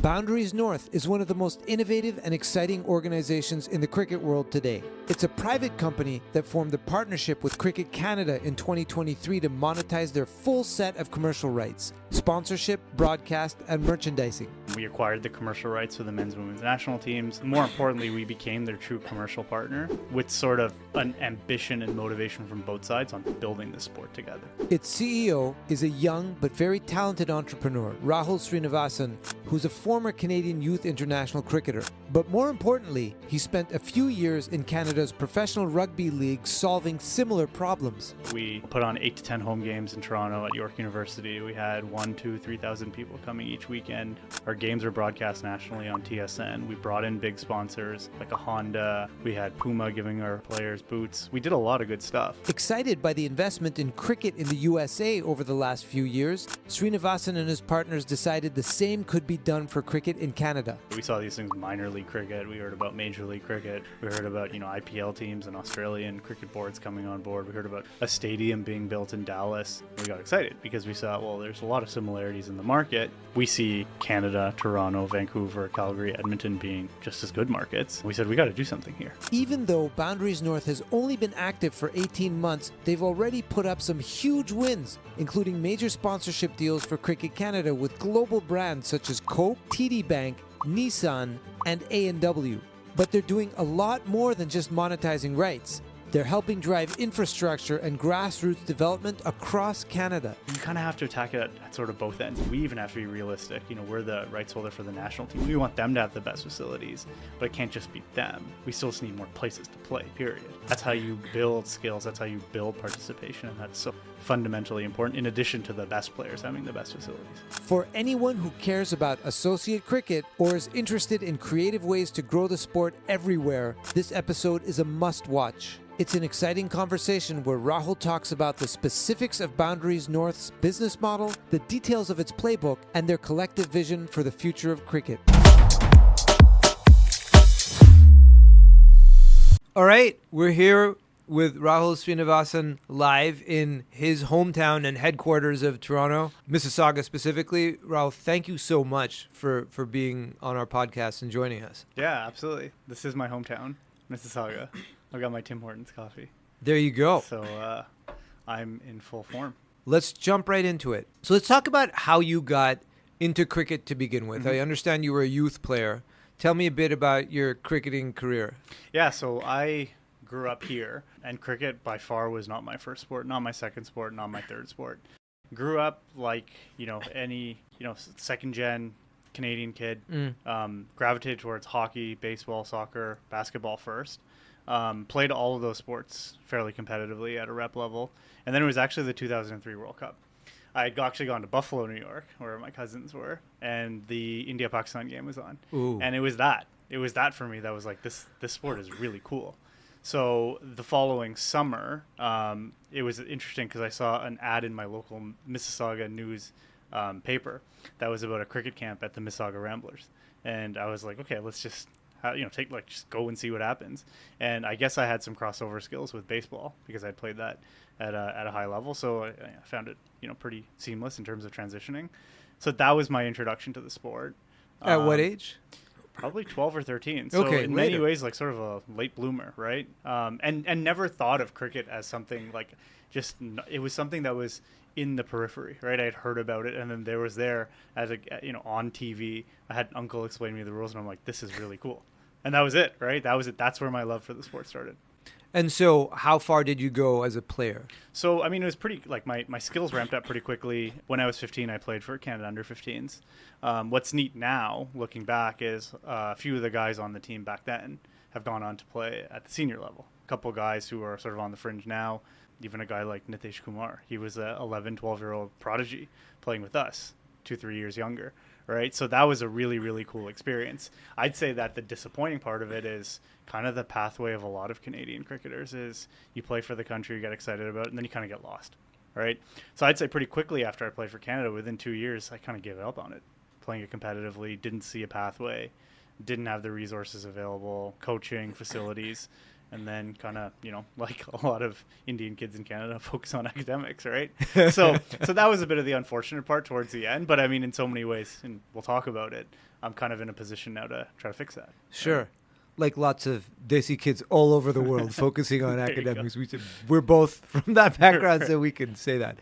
Boundaries North is one of the most innovative and exciting organizations in the cricket world today. It's a private company that formed a partnership with Cricket Canada in 2023 to monetize their full set of commercial rights, sponsorship, broadcast, and merchandising. We acquired the commercial rights for the men's and women's national teams. More importantly, we became their true commercial partner with sort of an ambition and motivation from both sides on building the sport together. Its CEO is a young but very talented entrepreneur, Rahul Srinivasan, who's a former Canadian youth international cricketer. But more importantly, he spent a few years in Canada's professional rugby league solving similar problems. We put on 8 to 10 home games in Toronto at York University. We had 3,000 people coming each weekend. Our games were broadcast nationally on TSN. We brought in big sponsors like a Honda. We had Puma giving our players boots. We did a lot of good stuff. Excited by the investment in cricket in the USA over the last few years, Srinivasan and his partners decided the same could be done for cricket in Canada. We saw these things, minor league cricket. We heard about Major League Cricket. We heard about, IPL teams and Australian cricket boards coming on board. We heard about a stadium being built in Dallas. We got excited because we saw, well, there's a lot of similarities in the market. We see Canada, Toronto, Vancouver, Calgary, Edmonton being just as good markets. We said, we got to do something here. Even though Boundaries North has only been active for 18 months, they've already put up some huge wins, including major sponsorship deals for Cricket Canada with global brands such as Coke, TD Bank, Nissan, and A&W. But they're doing a lot more than just monetizing rights. They're helping drive infrastructure and grassroots development across Canada. You kind of have to attack it at sort of both ends. We even have to be realistic. We're the rights holder for the national team. We want them to have the best facilities, but it can't just be them. We still just need more places to play, period. That's how you build skills. That's how you build participation. And that's so fundamentally important, in addition to the best players having the best facilities. For anyone who cares about associate cricket or is interested in creative ways to grow the sport everywhere, this episode is a must-watch. It's an exciting conversation where Rahul talks about the specifics of Boundaries North's business model, the details of its playbook, and their collective vision for the future of cricket. All right, we're here with Rahul Srinivasan live in his hometown and headquarters of Toronto, Mississauga specifically. Rahul, thank you so much for being on our podcast and joining us. Yeah, absolutely. This is my hometown, Mississauga. I've got my Tim Hortons coffee. There you go. So I'm in full form. Let's jump right into it. So let's talk about how you got into cricket to begin with. Mm-hmm. I understand you were a youth player. Tell me a bit about your cricketing career. Yeah, so I grew up here, and cricket by far was not my first sport, not my second sport, not my third sport. Grew up like, any, second-gen Canadian kid. Gravitated towards hockey, baseball, soccer, basketball first. Played all of those sports fairly competitively at a rep level. And then it was actually the 2003 World Cup. I had actually gone to Buffalo, New York, where my cousins were, and the India-Pakistan game was on. Ooh. And it was that for me that was like, this sport is really cool. So the following summer, it was interesting because I saw an ad in my local Mississauga news paper that was about a cricket camp at the Mississauga Ramblers. And I was like, okay, let's just just go and see what happens. And I guess I had some crossover skills with baseball because I'd played that at a high level. So I found it, pretty seamless in terms of transitioning. So that was my introduction to the sport. At what age? Probably 12 or 13. So okay, in many ways, like sort of a late bloomer, right? And never thought of cricket as something like it was something that was in the periphery, right? I had heard about it, and then there was as on TV. I had an uncle explain to me the rules, and I'm like, this is really cool. And that was it, right? That was it. That's where my love for the sport started. And so how far did you go as a player? So, it was pretty, my skills ramped up pretty quickly. When I was 15, I played for Canada under-15s. What's neat now, looking back, is a few of the guys on the team back then have gone on to play at the senior level. A couple of guys who are sort of on the fringe now, even a guy like Nitesh Kumar. He was a 11, 12-year-old prodigy playing with us, 2-3 years younger. Right. So that was a really, really cool experience. I'd say that the disappointing part of it is kind of the pathway of a lot of Canadian cricketers is you play for the country, you get excited about it, and then you kind of get lost. Right. So I'd say pretty quickly after I played for Canada, within 2 years, I kind of gave up on it. Playing it competitively, didn't see a pathway, didn't have the resources available, coaching, facilities. and then kind of, like a lot of Indian kids in Canada, focus on academics, right? So that was a bit of the unfortunate part towards the end. But I mean, in so many ways, and we'll talk about it, I'm kind of in a position now to try to fix that. Sure. Right? Like lots of Desi kids all over the world focusing on academics. We're both from that background, so we can say that.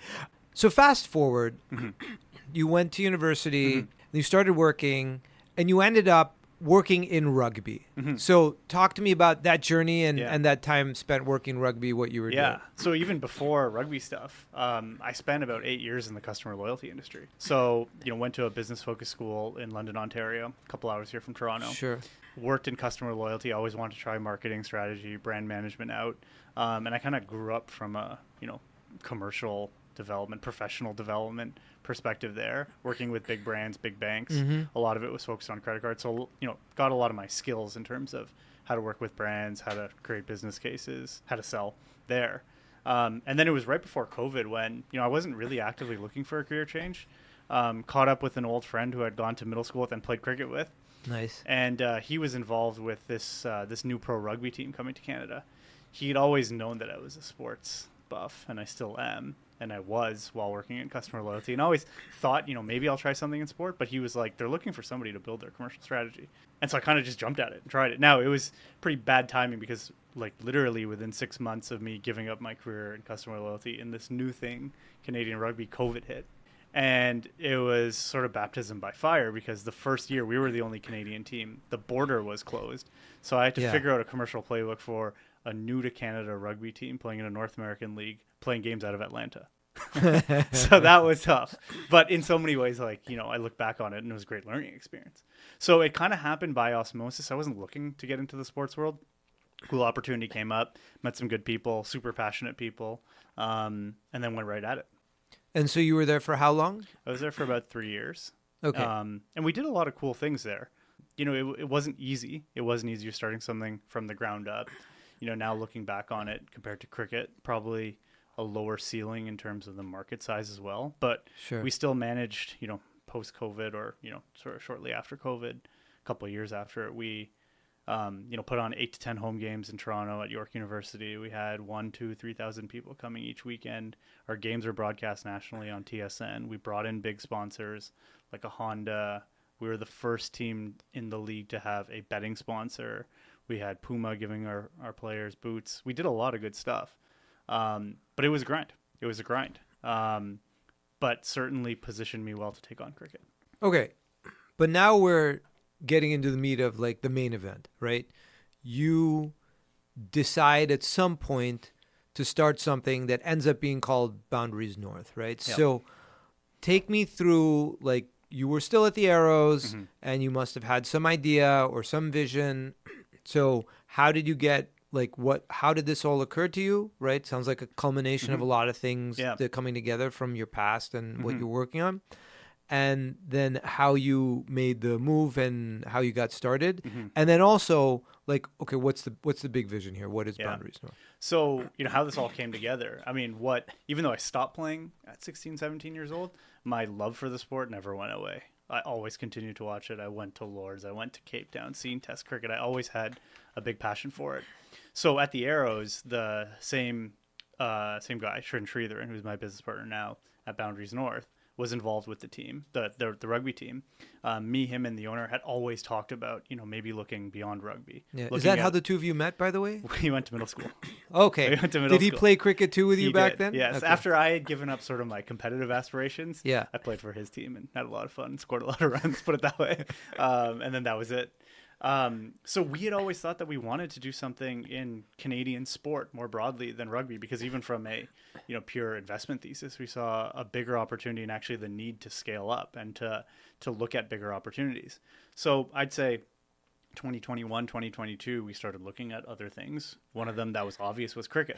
So fast forward, you went to university, and you started working, and you ended up working in rugby. So talk to me about that journey and that time spent working rugby, what you were doing. Yeah. So even before rugby stuff, I spent about 8 years in the customer loyalty industry. So, went to a business-focused school in London, Ontario, a couple hours here from Toronto. Sure. Worked in customer loyalty. Always wanted to try marketing strategy, brand management out. And I kind of grew up from a, commercial development, professional development perspective there, working with big brands, big banks. A lot of it was focused on credit cards. So, got a lot of my skills in terms of how to work with brands, how to create business cases, how to sell there. And then it was right before COVID when, I wasn't really actively looking for a career change. Caught up with an old friend who I'd gone to middle school with and played cricket with. Nice. And he was involved with this new pro rugby team coming to Canada. He'd always known that I was a sports buff, and I still am. And I was while working in customer loyalty, and I always thought, maybe I'll try something in sport. But he was like, they're looking for somebody to build their commercial strategy. And so I kind of just jumped at it and tried it. Now, it was pretty bad timing because like literally within 6 months of me giving up my career in customer loyalty in this new thing, Canadian rugby, COVID hit. And it was sort of baptism by fire because the first year we were the only Canadian team. The border was closed. So I had to figure out a commercial playbook for a new to Canada rugby team playing in a North American league, playing games out of Atlanta. So that was tough. But in so many ways, like, I look back on it and it was a great learning experience. So it kind of happened by osmosis. I wasn't looking to get into the sports world. Cool opportunity came up, met some good people, super passionate people, and then went right at it. And so you were there for how long? I was there for about 3 years. Okay. And we did a lot of cool things there. It wasn't easy. It wasn't easy starting something from the ground up. Now looking back on it compared to cricket, probably a lower ceiling in terms of the market size as well. But we still managed, post-COVID or, sort of shortly after COVID, a couple of years after it, we, put on 8 to 10 home games in Toronto at York University. We had 1,000, 2,000, 3,000 people coming each weekend. Our games were broadcast nationally on TSN. We brought in big sponsors like a Honda. We were the first team in the league to have a betting sponsor. We had Puma giving our players boots. We did a lot of good stuff. But it was a grind. It was a grind. But certainly positioned me well to take on cricket. Okay. But now we're getting into the meat of like the main event, right? You decide at some point to start something that ends up being called Boundaries North, right? Yep. So take me through, like, you were still at the Arrows and you must have had some idea or some vision. So how did you get, like, how did this all occur to you, right? Sounds like a culmination of a lot of things that are coming together from your past and what you're working on. And then how you made the move and how you got started. And then also, like, okay, what's the big vision here? What is Boundaries North? So, how this all came together. I mean, even though I stopped playing at 16, 17 years old, my love for the sport never went away. I always continued to watch it. I went to Lords. I went to Cape Town, seen Test cricket. I always had a big passion for it. So at the Arrows, the same guy, Srin Sridharan, who's my business partner now at Boundaries North, was involved with the team, the rugby team. Me, him, and the owner had always talked about, maybe looking beyond rugby. Yeah. Is that how the two of you met, by the way? We went to middle school. Okay. We went to middle Did he school. play cricket too with you back then? Yes. Okay. After I had given up sort of my competitive aspirations, Yeah. I played for his team and had a lot of fun, scored a lot of runs, put it that way. And then that was it. So we had always thought that we wanted to do something in Canadian sport more broadly than rugby, because even from a pure investment thesis, we saw a bigger opportunity and actually the need to scale up and to look at bigger opportunities. So I'd say 2021, 2022, we started looking at other things. One of them that was obvious was cricket.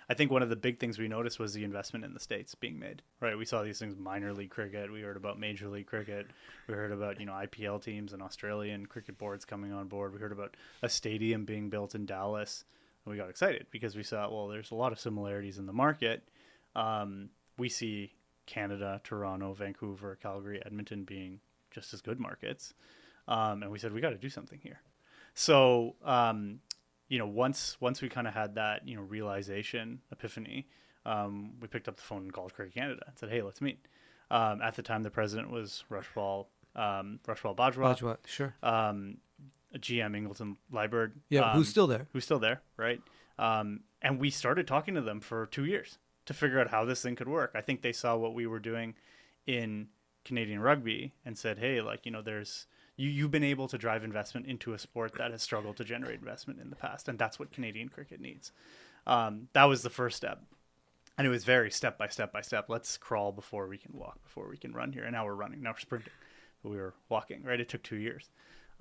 I think one of the big things we noticed was the investment in the States being made, right? We saw these things, minor league cricket. We heard about major league cricket. We heard about, IPL teams and Australian cricket boards coming on board. We heard about a stadium being built in Dallas. And we got excited because we saw, well, there's a lot of similarities in the market. We see Canada, Toronto, Vancouver, Calgary, Edmonton being just as good markets. And we said, we got to do something here. So once we kind of had that, realization, epiphany, we picked up the phone and called Cricket Canada and said, hey, let's meet. At the time, the president was Rushpal Bajwa. Sure. GM Ingleton Liebert. Yeah, who's still there, right? And we started talking to them for 2 years to figure out how this thing could work. I think they saw what we were doing in Canadian rugby and said, hey, you've been able to drive investment into a sport that has struggled to generate investment in the past, and that's what Canadian cricket needs. That was the first step. And it was very step by step by step. Let's crawl before we can walk, before we can run here. And now we're running, now we're sprinting. But we were walking, right? It took 2 years.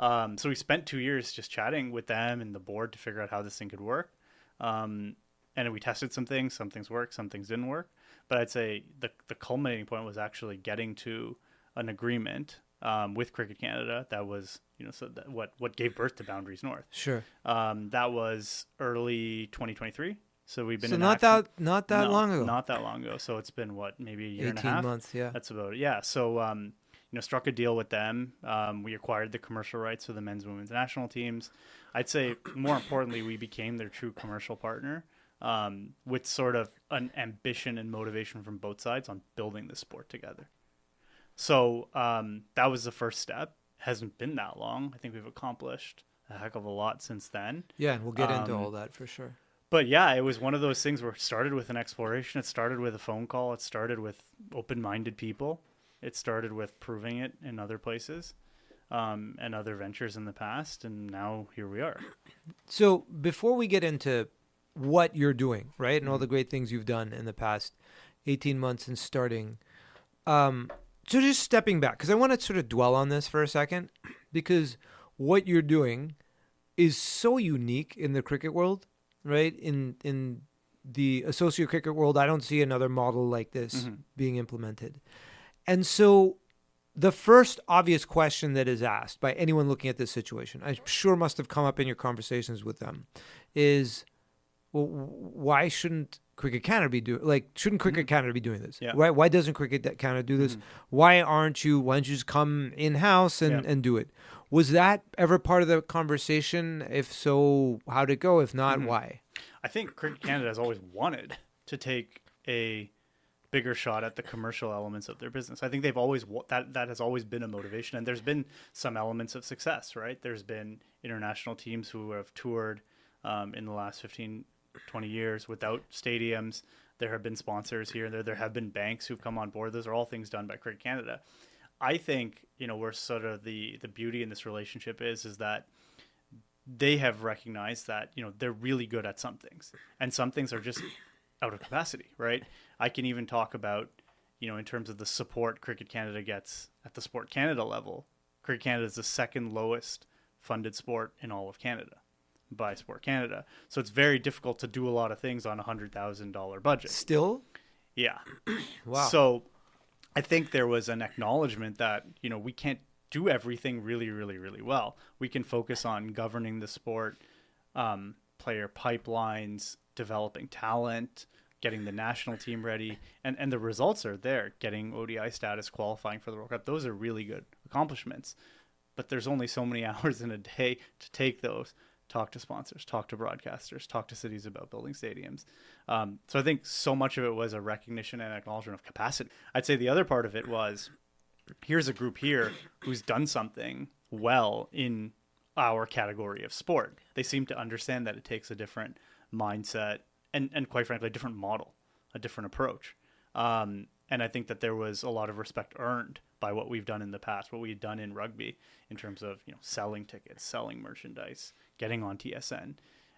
So we spent 2 years just chatting with them and the board to figure out how this thing could work. And we tested some things worked, some things didn't work. But I'd say the culminating point was actually getting to an agreement with Cricket Canada that was, what gave birth to Boundaries North. Sure. That was early 2023. So we've been not that long ago. Not that long ago. So it's been maybe a year and a 18 half. months, yeah. That's about it. Yeah. So struck a deal with them. We acquired the commercial rights for the men's and women's national teams. I'd say more importantly, we became their true commercial partner, with sort of an ambition and motivation from both sides on building the sport together. So that was the first step. Hasn't been that long. I think we've accomplished a heck of a lot since then. Yeah, and we'll get into all that for sure. But yeah, it was one of those things where it started with an exploration. It started with a phone call. It started with open-minded people. It started with proving it in other places, and other ventures in the past. And now here we are. So before we get into what you're doing, right, and all the great things you've done in the past 18 months and starting, so just stepping back, because I want to sort of dwell on this for a second, because what you're doing is so unique in the cricket world. Right, in the associate cricket world, I don't see another model like this being implemented. And so the first obvious question that is asked by anyone looking at this situation, I'm sure must have come up in your conversations with them, is, well, why shouldn't Cricket Canada be shouldn't Cricket Canada be doing this? Yeah. Right? Why doesn't Cricket Canada do this? Why don't you just come in-house and do it? Was that ever part of the conversation? If so, how'd it go? If not, why? I think Cricket Canada has always wanted to take a bigger shot at the commercial elements of their business. I think they've always that has always been a motivation, and there's been some elements of success, right? There's been international teams who have toured in the last 15, 20 years without stadiums. There have been sponsors here and there. There have been banks who've come on board. Those are all things done by Cricket Canada. I think, where sort of the beauty in this relationship is that they have recognized that, they're really good at some things, and some things are just out of capacity, right? I can even talk about, in terms of the support Cricket Canada gets at the Sport Canada level. Cricket Canada is the second lowest funded sport in all of Canada by Sport Canada. So it's very difficult to do a lot of things on $100,000 budget. Still? Yeah. Wow. So I think there was an acknowledgement that, we can't do everything really, really, really well. We can focus on governing the sport, player pipelines, developing talent, getting the national team ready. And the results are there, getting ODI status, qualifying for the World Cup. Those are really good accomplishments. But there's only so many hours in a day to take those, talk to sponsors, talk to broadcasters, talk to cities about building stadiums. So I think so much of it was a recognition and acknowledgement of capacity. I'd say the other part of it was, here's a group here who's done something well in our category of sport. They seem to understand that it takes a different mindset and quite frankly, a different model, a different approach. And I think that there was a lot of respect earned by what we've done in the past, what we've done in rugby in terms of, selling tickets, selling merchandise, getting on TSN.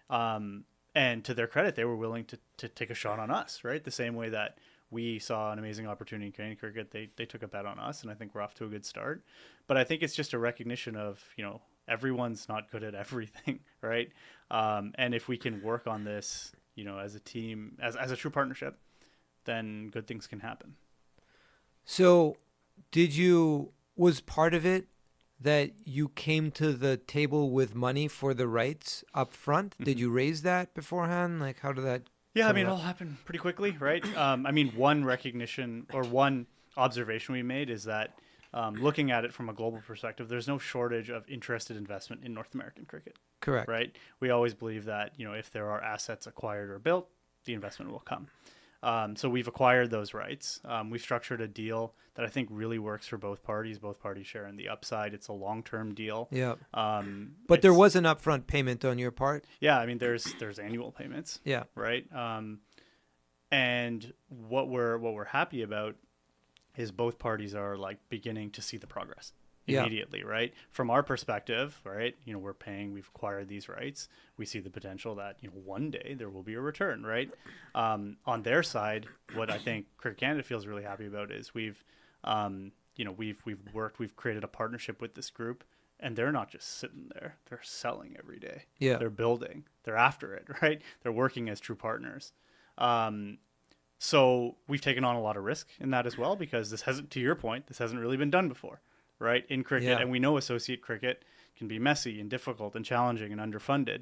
And to their credit, they were willing to take a shot on us, right? The same way that we saw an amazing opportunity in Canadian cricket, they took a bet on us, and I think we're off to a good start. But I think it's just a recognition of, everyone's not good at everything, right? And if we can work on this, as a team, as a true partnership, then good things can happen. So was part of it that you came to the table with money for the rights up front? Did you raise that beforehand? Like, how did that? Yeah, it all happened pretty quickly, right? One recognition or one observation we made is that looking at it from a global perspective, there's no shortage of interested investment in North American cricket. Correct. Right? We always believe that, if there are assets acquired or built, the investment will come. So we've acquired those rights. We've structured a deal that I think really works for both parties. Both parties share in the upside. It's a long-term deal. Yeah. But there was an upfront payment on your part. Yeah. I mean, there's annual payments. Yeah. Right. And what we're happy about is both parties are like beginning to see the progress immediately, right? From our perspective, right, we're paying, we've acquired these rights. We see the potential that, one day there will be a return, right? On their side, what I think Cricket Canada feels really happy about is we've created a partnership with this group, and they're not just sitting there, they're selling every day. Yeah. They're building, they're after it, right? They're working as true partners. So we've taken on a lot of risk in that as well, because to your point, this hasn't really been done before. Right, in cricket. Yeah. And we know associate cricket can be messy and difficult and challenging and underfunded.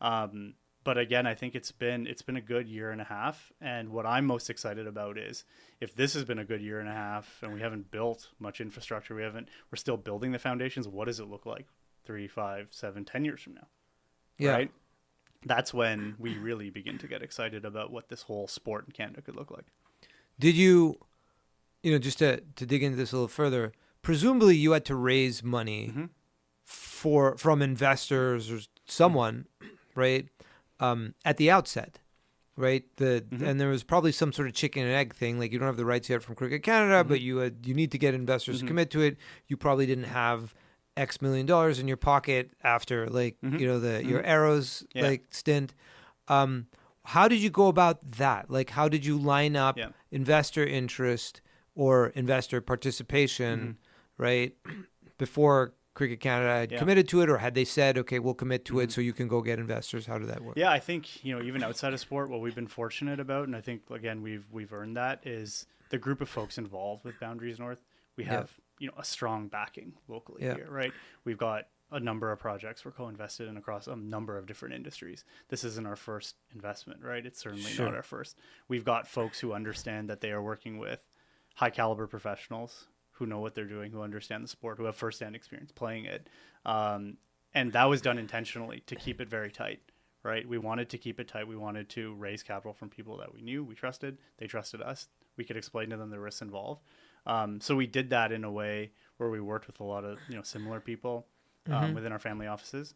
But again, I think it's been a good year and a half. And what I'm most excited about is, if this has been a good year and a half and we haven't built much infrastructure, we're still building the foundations. What does it look like 3, 5, 7, 10 years from now? Yeah. Right? That's when we really begin to get excited about what this whole sport in Canada could look like. Did you, just to dig into this a little further, presumably you had to raise money from investors or someone, right? At the outset, right? And there was probably some sort of chicken and egg thing. Like, you don't have the rights yet from Cricket Canada, but you need to get investors to commit to it. You probably didn't have X million dollars in your pocket after your Arrows stint. How did you go about that? Like, how did you line up investor interest or investor participation, right, before Cricket Canada had committed to it, or had they said, okay, we'll commit to it so you can go get investors? How did that work? Yeah, I think, even outside of sport, what we've been fortunate about, and I think, again, we've earned that, is the group of folks involved with Boundaries North. We have, a strong backing locally here, right? We've got a number of projects we're co-invested in across a number of different industries. This isn't our first investment, right? It's certainly not our first. We've got folks who understand that they are working with high caliber professionals who know what they're doing, who understand the sport, who have firsthand experience playing it. And that was done intentionally to keep it very tight, right? We wanted to keep it tight. We wanted to raise capital from people that we knew, we trusted. They trusted us. We could explain to them the risks involved. So we did that in a way where we worked with a lot of, similar people within our family offices,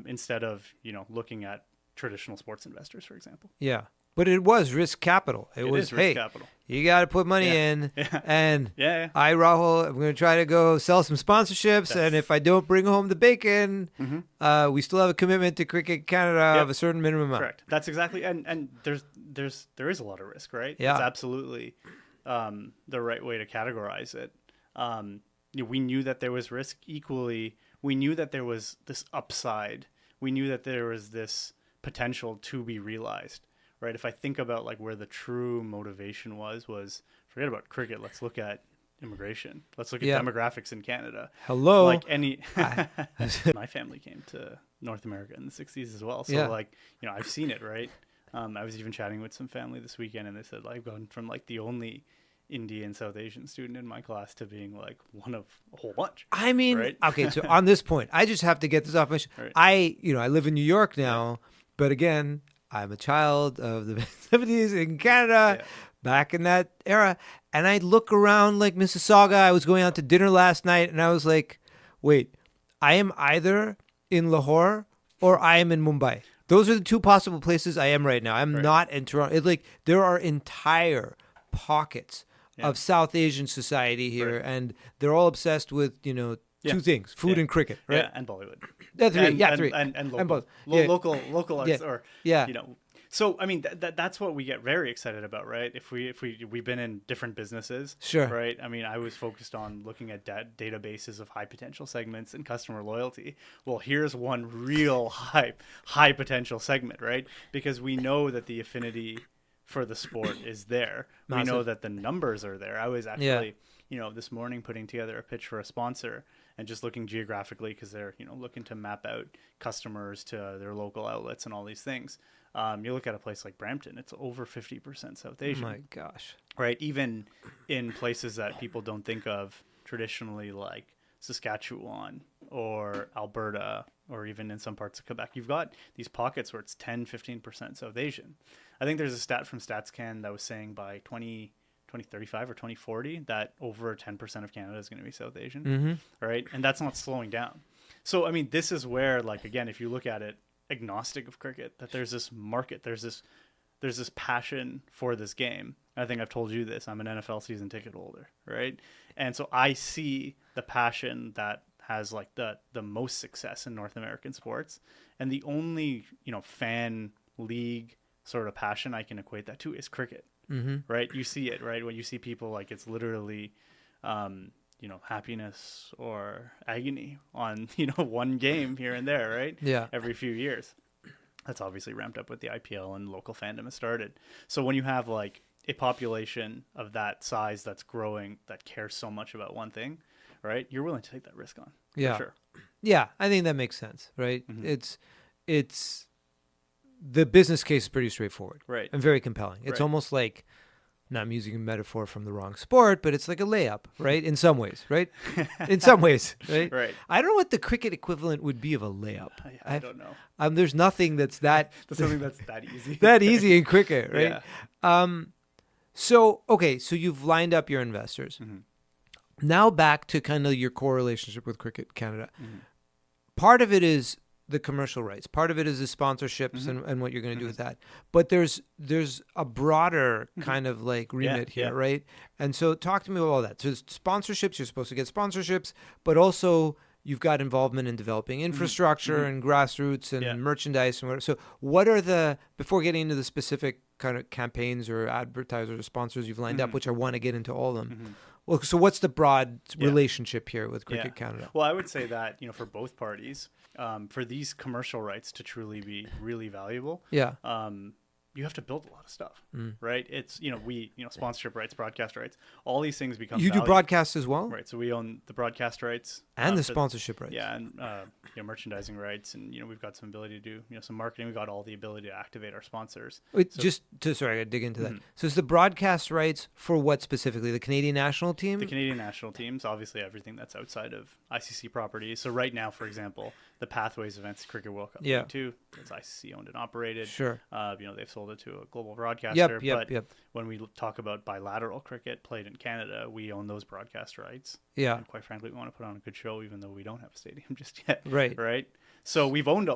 instead of, looking at traditional sports investors, for example. Yeah. But it was risk capital. It was, is risk capital. You got to put money in. And I, Rahul, I'm going to try to go sell some sponsorships. And if I don't bring home the bacon, we still have a commitment to Cricket Canada of a certain minimum amount. Correct. That's exactly. And there is a lot of risk, right? Yeah. It's absolutely the right way to categorize it. We knew that there was risk. Equally, we knew that there was this upside. We knew that there was this potential to be realized. Right. If I think about like where the true motivation was forget about cricket. Let's look at immigration. Let's look at demographics in Canada. Hello. Like my family came to North America in the 60s as well. So I've seen it. Right. I was even chatting with some family this weekend, and they said, like, I've gone from like the only Indian South Asian student in my class to being like one of a whole bunch. I mean, right? Okay. So on this point, I just have to get this off my Right. I live in New York now, but again, I'm a child of the 70s in Canada, back in that era. And I look around like Mississauga. I was going out to dinner last night, and I was like, wait, I am either in Lahore or I am in Mumbai. Those are the two possible places I am right now. I'm not in Toronto. It's like there are entire pockets of South Asian society here, and they're all obsessed with, two things, food and cricket, right? Yeah, and Bollywood. Three. And local, both. local arts, or So I mean, that's what we get very excited about, right? If we've been in different businesses, sure, right? I mean, I was focused on looking at databases of high potential segments and customer loyalty. Well, here's one real high potential segment, right? Because we know that the affinity for the sport is there. Massive. We know that the numbers are there. I was actually, this morning putting together a pitch for a sponsor and just looking geographically, because they're, looking to map out customers to their local outlets and all these things. You look at a place like Brampton, it's over 50% South Asian. Oh my gosh. Right? Even in places that people don't think of traditionally like Saskatchewan or Alberta, or even in some parts of Quebec, you've got these pockets where it's 10-15% South Asian. I think there's a stat from StatsCan that was saying by 2035 or 2040 that over 10% of Canada is going to be South Asian, right? And that's not slowing down. So, I mean, this is where, like, again, if you look at it agnostic of cricket, that there's this market, there's this passion for this game. I think I've told you this. I'm an NFL season ticket holder, right? And so I see the passion that has like the most success in North American sports, and the only fan league sort of passion I can equate that to is cricket, right? You see it, right? When you see people, like, it's literally happiness or agony on one game here and there, right? Yeah. Every few years. That's obviously ramped up with the IPL and local fandom has started. So when you have like a population of that size that's growing, that cares so much about one thing, right? You're willing to take that risk on. Yeah. For sure. Yeah, I think that makes sense, right? It's the business case is pretty straightforward, Right? And very compelling. It's almost like, now I'm using a metaphor from the wrong sport, but it's like a layup, right? In some ways, right? In some ways, right? Right. I don't know what the cricket equivalent would be of a layup. I don't know. There's nothing that's that That's something that's that easy. that easy in cricket, right? Yeah. So you've lined up your investors. Now back to kind of your core relationship with Cricket Canada. Part of it is the commercial rights. Part of it is the sponsorships and what you're going to do with that. But there's a broader kind of like remit here, right? And so talk to me about all that. So sponsorships, you're supposed to get sponsorships, but also you've got involvement in developing infrastructure and grassroots and merchandise and whatever. So what are before getting into the specific kind of campaigns or advertisers or sponsors you've lined up, which I want to get into all of them. Well, so what's the broad relationship here with Cricket Canada? Well, I would say that, for both parties, for these commercial rights to truly be really valuable, you have to build a lot of stuff, right? It's, sponsorship rights, broadcast rights, all these things become You do broadcasts as well? Right. So we own the broadcast rights. And the sponsorship rights. Yeah. And, merchandising rights. And, we've got some ability to do, some marketing. We've got all the ability to activate our sponsors. Wait, sorry, I got to dig into that. So it's the broadcast rights for what specifically? The Canadian national team? The Canadian national teams, obviously everything that's outside of ICC properties. So right now, for example, the Pathways events, Cricket World Cup 2, it's ICC owned and operated. Sure. They've sold it to a global broadcaster. Yep. When we talk about bilateral cricket played in Canada, we own those broadcast rights. Yeah. And quite frankly, we want to put on a good show, even though we don't have a stadium just yet. Right. So we own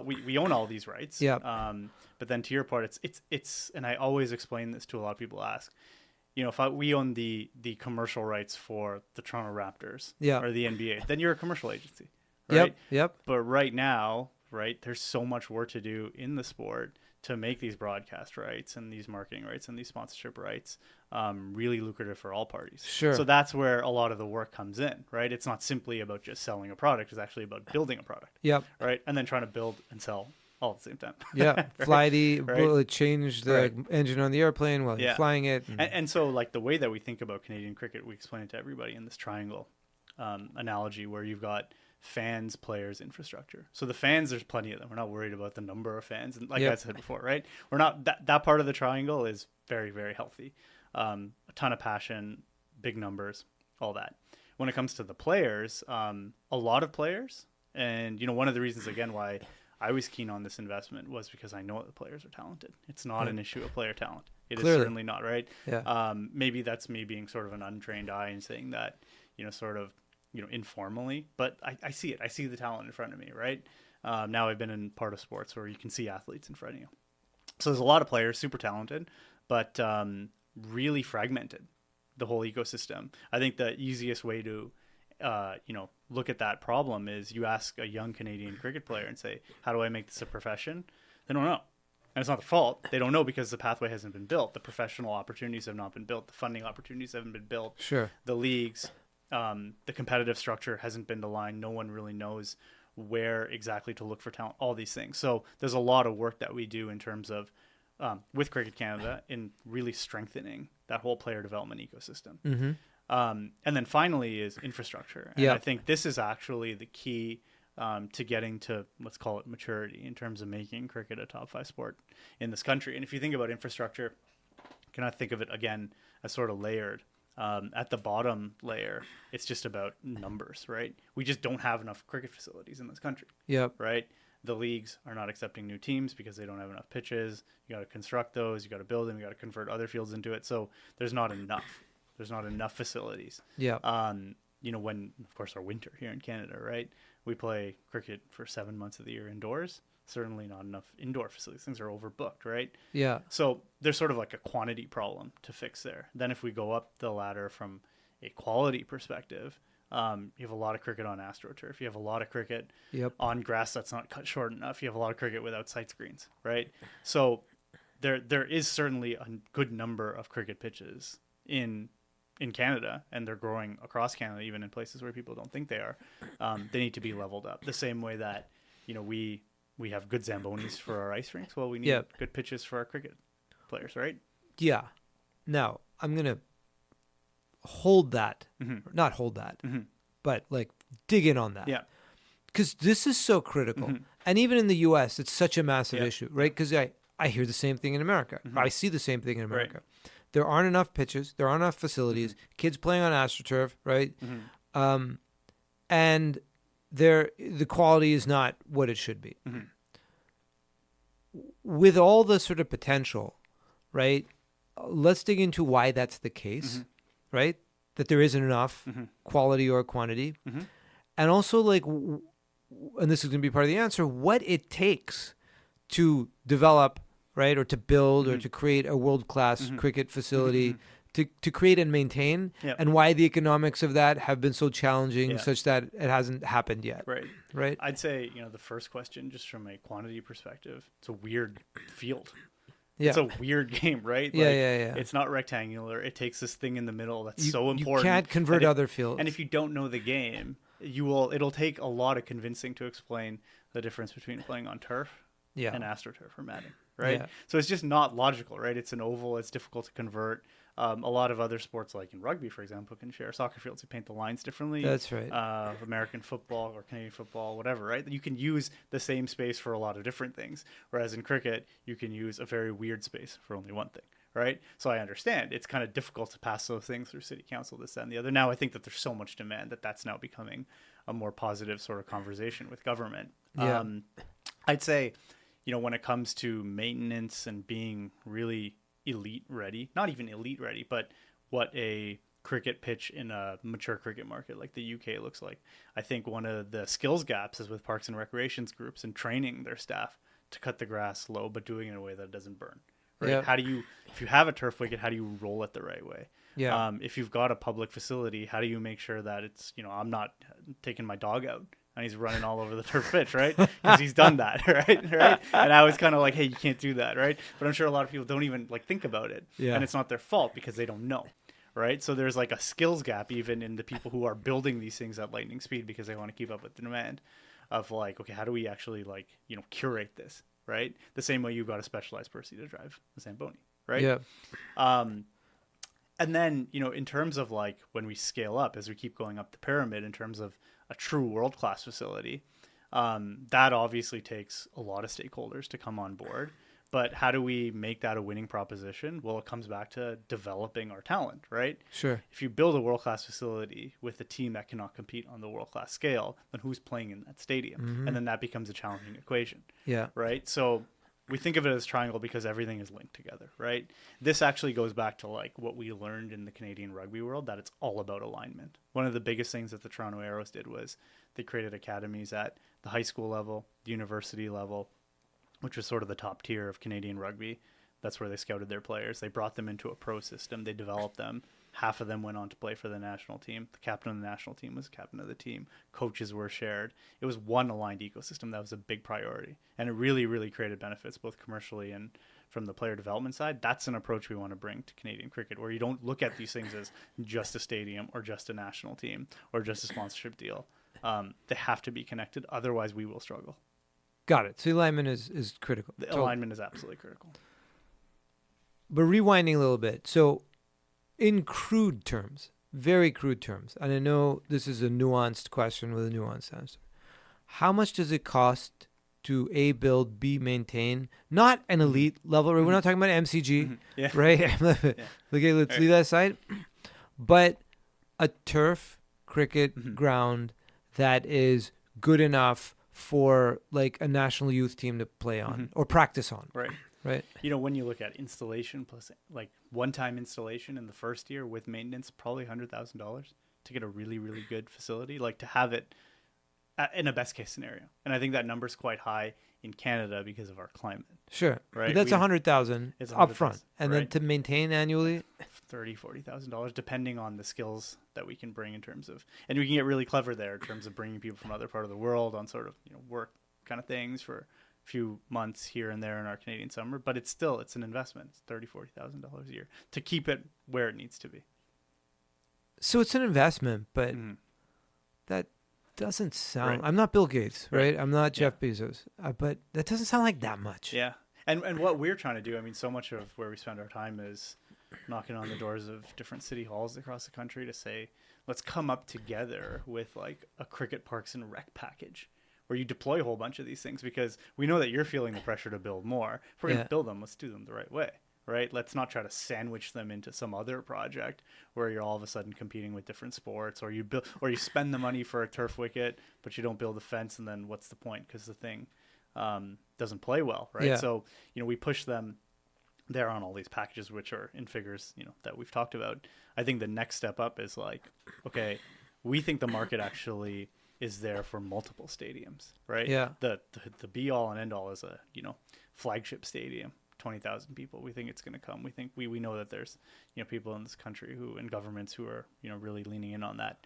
all these rights. Yeah. But then to your part, it's and I always explain this to a lot of people ask, if we own the commercial rights for the Toronto Raptors or the NBA, then you're a commercial agency. Right? Yep. But right now, there's so much work to do in the sport to make these broadcast rights and these marketing rights and these sponsorship rights really lucrative for all parties. Sure. So that's where a lot of the work comes in, right? It's not simply about just selling a product. It's actually about building a product. Yep. Right? And then trying to build and sell all at the same time. Yeah. Change the engine on the airplane while you're flying it. And so, like, the way that we think about Canadian cricket, we explain it to everybody in this triangle analogy where you've got fans, players, infrastructure. So the fans, there's plenty of them. We're not worried about the number of fans. And like I said before, right? We're not, that part of the triangle is very, very healthy. A ton of passion, big numbers, all that. When it comes to the players, a lot of players, and, one of the reasons, again, why I was keen on this investment was because I know the players are talented. It's not an issue of player talent. It is certainly not, right? Yeah. Maybe that's me being sort of an untrained eye and saying that, sort of, informally, but I see it. I see the talent in front of me, right? Now I've been in part of sports where you can see athletes in front of you. So there's a lot of players, super talented, but really fragmented, the whole ecosystem. I think the easiest way to, look at that problem is you ask a young Canadian cricket player and say, how do I make this a profession? They don't know. And it's not their fault. They don't know because the pathway hasn't been built. The professional opportunities have not been built. The funding opportunities haven't been built. Sure. The leagues, the competitive structure hasn't been aligned. No one really knows where exactly to look for talent, all these things. So there's a lot of work that we do in terms of, with Cricket Canada, in really strengthening that whole player development ecosystem. And then finally is infrastructure. And I think this is actually the key to getting to, let's call it maturity, in terms of making cricket a top 5 sport in this country. And if you think about infrastructure, you cannot think of it again as sort of layered. At the bottom layer, it's just about numbers, right? We just don't have enough cricket facilities in this country. Yep. Right? The leagues are not accepting new teams because they don't have enough pitches. You got to construct those. You got to build them. You got to convert other fields into it. So there's not enough. There's not enough facilities. Yeah. When, of course, our winter here in Canada, right? We play cricket for 7 months of the year indoors. Certainly not enough indoor facilities. Things are overbooked, right? Yeah. So there's sort of like a quantity problem to fix there. Then if we go up the ladder from a quality perspective, you have a lot of cricket on AstroTurf. You have a lot of cricket on grass that's not cut short enough. You have a lot of cricket without sight screens, right? So there is certainly a good number of cricket pitches in Canada, and they're growing across Canada, even in places where people don't think they are. They need to be leveled up. The same way that, we have good Zambonis for our ice rinks. Well, we need good pitches for our cricket players, right? Yeah. Now, I'm going to hold that, not hold that, but like dig in on that. Yeah. Because this is so critical. And even in the U.S., it's such a massive issue, right? Because I hear the same thing in America. I see the same thing in America. Right. There aren't enough pitches. There aren't enough facilities. Kids playing on AstroTurf, right? And the quality is not what it should be. With all the sort of potential, right? Let's dig into why that's the case, right? That there isn't enough quality or quantity. And also, like, and this is going to be part of the answer, what it takes to develop, right, or to build or to create a world-class cricket facility, to create and maintain, and why the economics of that have been so challenging such that it hasn't happened yet. Right. I'd say, the first question, just from a quantity perspective, it's a weird field. Yeah. It's a weird game, right? It's not rectangular. It takes this thing in the middle that's so important. You can't convert other fields. And if you don't know the game, it'll take a lot of convincing to explain the difference between playing on turf and AstroTurf or matting, right? Yeah. So it's just not logical, right? It's an oval. It's difficult to convert. A lot of other sports, like in rugby, for example, can share soccer fields. You paint the lines differently. That's right. American football or Canadian football, whatever, right? You can use the same space for a lot of different things. Whereas in cricket, you can use a very weird space for only one thing, right? So I understand it's kind of difficult to pass those things through city council, this, that, and the other. Now I think that there's so much demand that's now becoming a more positive sort of conversation with government. Yeah. I'd say, when it comes to maintenance and being really elite ready, not even elite ready, but what a cricket pitch in a mature cricket market like the UK looks like. I think one of the skills gaps is with parks and recreations groups and training their staff to cut the grass low, but doing it in a way that doesn't burn. Right? Yeah. How do you, if you have a turf wicket, how do you roll it the right way? Yeah. If you've got a public facility, how do you make sure that it's, I'm not taking my dog out and he's running all over the turf pitch, right? Because he's done that, right? And I was kind of like, hey, you can't do that, right? But I'm sure a lot of people don't even think about it. Yeah. And it's not their fault because they don't know, right? So there's like a skills gap even in the people who are building these things at lightning speed because they want to keep up with the demand of okay, how do we actually curate this, right? The same way you've got a specialized person to drive the Zamboni, right? Yeah. And then, in terms of when we scale up, as we keep going up the pyramid in terms of a true world-class facility, that obviously takes a lot of stakeholders to come on board. But how do we make that a winning proposition? Well, it comes back to developing our talent, right? Sure. If you build a world-class facility with a team that cannot compete on the world-class scale, then who's playing in that stadium? Mm-hmm. And then that becomes a challenging equation. Yeah. Right? So we think of it as triangle because everything is linked together, right? This actually goes back to what we learned in the Canadian rugby world, that it's all about alignment. One of the biggest things that the Toronto Arrows did was they created academies at the high school level, the university level, which was sort of the top tier of Canadian rugby. That's where they scouted their players. They brought them into a pro system. They developed them. Half of them went on to play for the national team. The captain of the national team was the captain of the team. Coaches were shared. It was one aligned ecosystem. That was a big priority. And it really, really created benefits both commercially and from the player development side. That's an approach we want to bring to Canadian cricket, where you don't look at these things as just a stadium or just a national team or just a sponsorship deal. They have to be connected. Otherwise, we will struggle. Got it. So alignment is critical. The alignment is absolutely critical. But rewinding a little bit. So in crude terms, very crude terms, and I know this is a nuanced question with a nuanced answer, how much does it cost to A, build, B, maintain, not an elite level, right? We're not talking about MCG, right? Okay, let's leave that aside. but a turf cricket Mhm. ground that is good enough for like a national youth team to play on Mhm. or practice on. Right. Right. When you look at installation plus like one-time installation in the first year with maintenance, probably $100,000 to get a really, really good facility, like to have it in a best case scenario. And I think that number's quite high in Canada because of our climate, Sure. right? But that's 100,000 It's up front. 100,000, And then right? to maintain annually. $30,000, $40,000, depending on the skills that we can bring in terms of, and we can get really clever there in terms of bringing people from other part of the world on sort of, work kind of things for few months here and there in our Canadian summer, but it's an investment. It's $30,000-$40,000 a year to keep it where it needs to be. So it's an investment, but that doesn't sound. Right. I'm not Bill Gates, right? I'm not Yeah. Jeff Bezos, but that doesn't sound like that much. Yeah, and what we're trying to do, I mean, so much of where we spend our time is knocking on the doors of different city halls across the country to say, let's come up together with like a cricket parks and rec package where you deploy a whole bunch of these things, because we know that you're feeling the pressure to build more. If we're going to build them, let's do them the right way, right? Let's not try to sandwich them into some other project where you're all of a sudden competing with different sports, or you spend the money for a turf wicket, but you don't build a fence, and then what's the point? Because the thing doesn't play well, right? Yeah. So, we push them there on all these packages, which are in figures, that we've talked about. I think the next step up is like, okay, we think the market actually is there for multiple stadiums, right? Yeah. The be all and end all is a, flagship stadium, 20,000 people. We think it's going to come. We think we know that there's, people in this country and governments who are, really leaning in on that.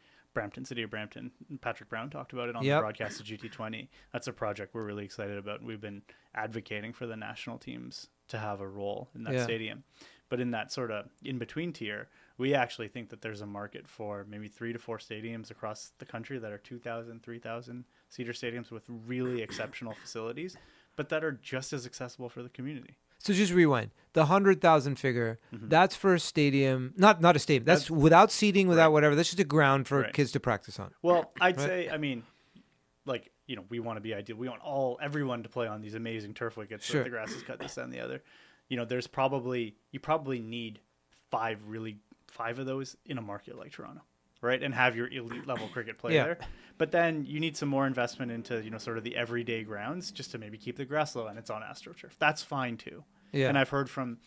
City of Brampton, Patrick Brown talked about it on the broadcast of GT20. That's a project we're really excited about. We've been advocating for the national teams to have a role in that stadium. But in that sort of in-between tier, we actually think that there's a market for maybe 3 to 4 stadiums across the country that are 2,000, 3,000 seater stadiums with really exceptional facilities, but that are just as accessible for the community. So just rewind. The 100,000 figure, that's for a stadium, not a stadium. That's without seating, without whatever. That's just a ground for kids to practice on. Well, I'd say, I mean, like, we want to be ideal. We want everyone to play on these amazing turf wickets. Sure. The grass is cut this and the other. You probably need 5 of those in a market like Toronto, right? And have your elite level cricket play there. But then you need some more investment into, sort of the everyday grounds just to maybe keep the grass low, and it's on AstroTurf. That's fine too. Yeah. And I've heard from,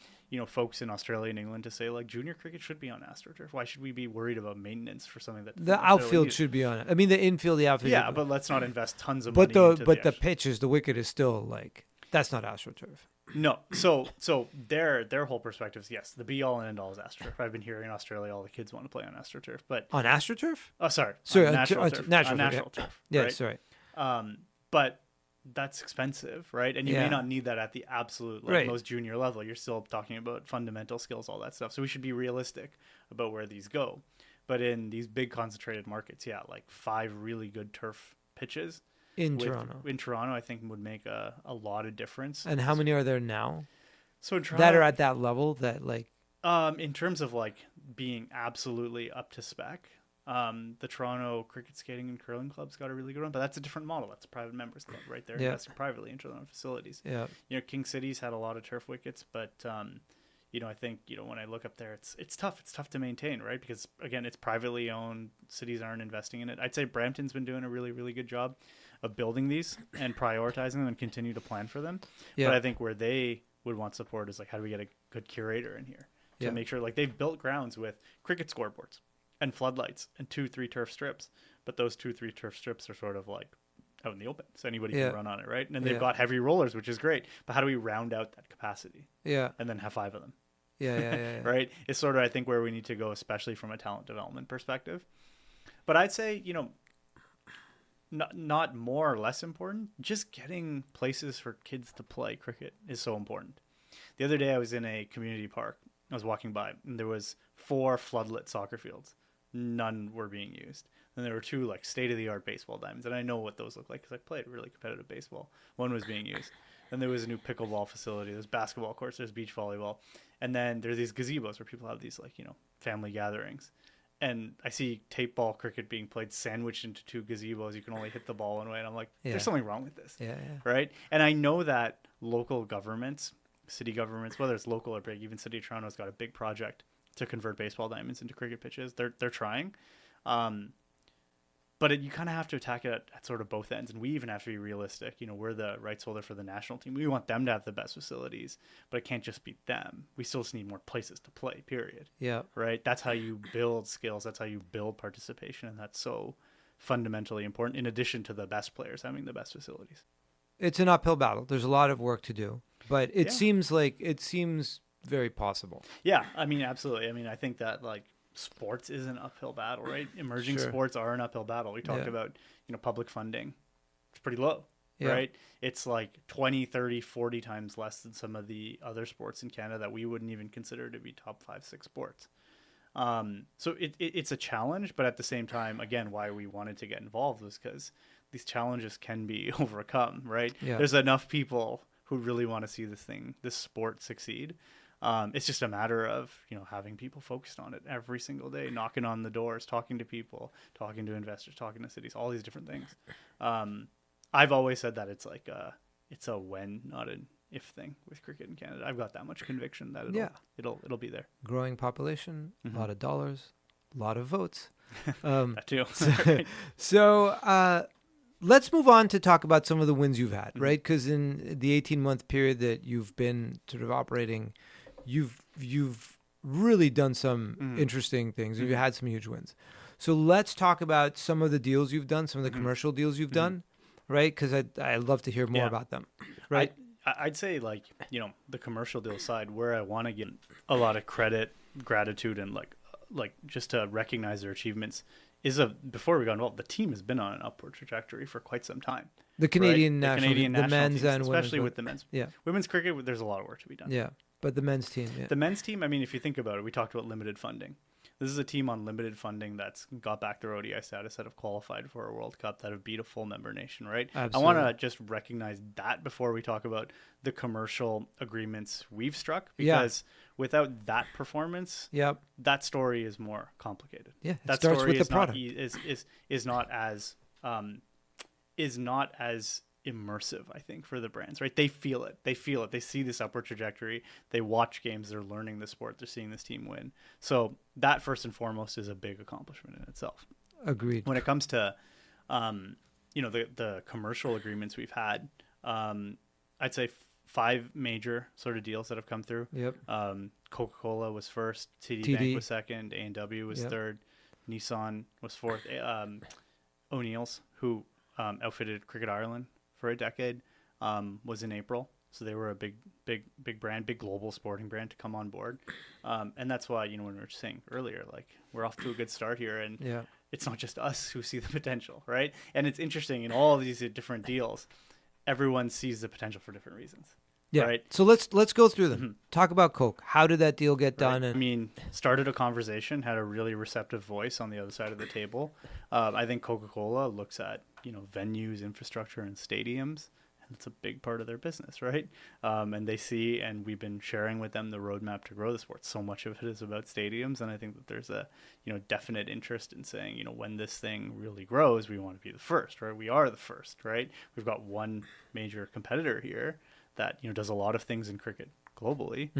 folks in Australia and England to say like junior cricket should be on AstroTurf. Why should we be worried about maintenance for something that the outfield should be on it? I mean, the infield, the outfield. Yeah, but let's not invest tons of money into the pitches, the wicket is still like, that's not AstroTurf. No. So their whole perspective is, yes, the be all and end all is AstroTurf. I've been hearing in Australia all the kids want to play on AstroTurf, but on AstroTurf? Oh, sorry. Natural turf. Natural turf. Yeah, right? Sorry. But that's expensive, right? And you may not need that at the absolute most junior level. You're still talking about fundamental skills, all that stuff. So we should be realistic about where these go. But in these big concentrated markets, like 5 really good turf pitches in Toronto, I think would make a lot of difference. And how many are there now? So in Toronto, that are at that level that like, in terms of like being absolutely up to spec, the Toronto Cricket Skating and Curling Club's got a really good one, but that's a different model. That's a private members club, right? They're investing privately into their own facilities. Yeah. King City's had a lot of turf wickets, but I think when I look up there, it's tough. It's tough to maintain, right? Because again, it's privately owned. Cities aren't investing in it. I'd say Brampton's been doing a really, really good job of building these and prioritizing them and continue to plan for them. Yeah. But I think where they would want support is like, how do we get a good curator in here to make sure, like, they've built grounds with cricket scoreboards and floodlights and 2-3 turf strips, but those 2-3 turf strips are sort of like out in the open, so anybody can run on it, right? And they've got heavy rollers, which is great, but how do we round out that capacity? And then have 5 of them. Right? It's sort of, I think, where we need to go, especially from a talent development perspective. But I'd say, not more or less important, just getting places for kids to play cricket is so important. The other day I was in a community park. I was walking by, and there was 4 floodlit soccer fields. None were being used. And there were 2 like state-of-the-art baseball diamonds, and I know what those look like because I played really competitive baseball. One was being used. Then there was a new pickleball facility. There's basketball courts. There's beach volleyball. And then there's these gazebos where people have these like, family gatherings. And I see tape ball cricket being played sandwiched into 2 gazebos. You can only hit the ball one way. And I'm like, there's something wrong with this. Right? And I know that local governments, city governments, whether it's local or big, even City of Toronto's got a big project to convert baseball diamonds into cricket pitches. They're trying. But you kind of have to attack it at sort of both ends. And we even have to be realistic. We're the rights holder for the national team. We want them to have the best facilities, but it can't just be them. We still just need more places to play, period. Yeah. Right? That's how you build skills. That's how you build participation. And that's so fundamentally important, in addition to the best players having the best facilities. It's an uphill battle. There's a lot of work to do, but it seems very possible. Yeah, I mean, absolutely. I mean, I think that sports is an uphill battle, right? Emerging sports are an uphill battle. We talked about, public funding. It's pretty low, right? It's like 20, 30, 40 times less than some of the other sports in Canada that we wouldn't even consider to be top 5, 6 sports. So it's a challenge, but at the same time, again, why we wanted to get involved was because these challenges can be overcome, right? Yeah. There's enough people who really want to see this sport succeed. It's just a matter of, having people focused on it every single day, knocking on the doors, talking to people, talking to investors, talking to cities, all these different things. I've always said that it's it's a when, not an if thing with cricket in Canada. I've got that much conviction that it'll be there. Growing population, a lot of dollars, a lot of votes. That too. So let's move on to talk about some of the wins you've had, right? Because in the 18-month period that you've been sort of operating, you've really done some interesting things. You've had some huge wins. So let's talk about some of the deals you've done, some of the commercial deals you've done, right? Because I'd love to hear more about them, right? I'd say the commercial deal side, where I want to get a lot of credit, gratitude, and just to recognize their achievements before we got involved, the team has been on an upward trajectory for quite some time. The Canadian national, the men's teams, and especially women's, with the men's. Yeah. Women's cricket, there's a lot of work to be done. Yeah. But the men's team, The men's team, I mean, if you think about it, we talked about limited funding. This is a team on limited funding that's got back their ODI status, that have qualified for a World Cup, that have beat a full member nation, right? Absolutely. I want to just recognize that before we talk about the commercial agreements we've struck, because without that performance, that story is more complicated. Yeah, that starts story with the product. Is not as immersive, I think, for the brands, right? They feel it. They see this upward trajectory. They watch games. They're learning the sport. They're seeing this team win. So that, first and foremost, is a big accomplishment in itself. Agreed. When it comes to, the commercial agreements we've had, I'd say 5 major sort of deals that have come through. Yep. Coca-Cola was first. TD Bank was second. A&W was third. Nissan was fourth. O'Neill's, who outfitted Cricket Ireland for a decade, was in April. So they were a big brand, big global sporting brand to come on board. And that's why, when we were saying earlier, we're off to a good start here, and it's not just us who see the potential, right? And it's interesting, in all of these different deals, everyone sees the potential for different reasons. Yeah. Right. So let's go through them. Talk about Coke. How did that deal get done? I mean, started a conversation, had a really receptive voice on the other side of the table. I think Coca-Cola looks at, venues, infrastructure, and stadiums, and it's a big part of their business, right? And they see, and we've been sharing with them the roadmap to grow the sport. So much of it is about stadiums, and I think that there's a, definite interest in saying, when this thing really grows, we want to be the first, right? We are the first, right? We've got one major competitor here that does a lot of things in cricket globally,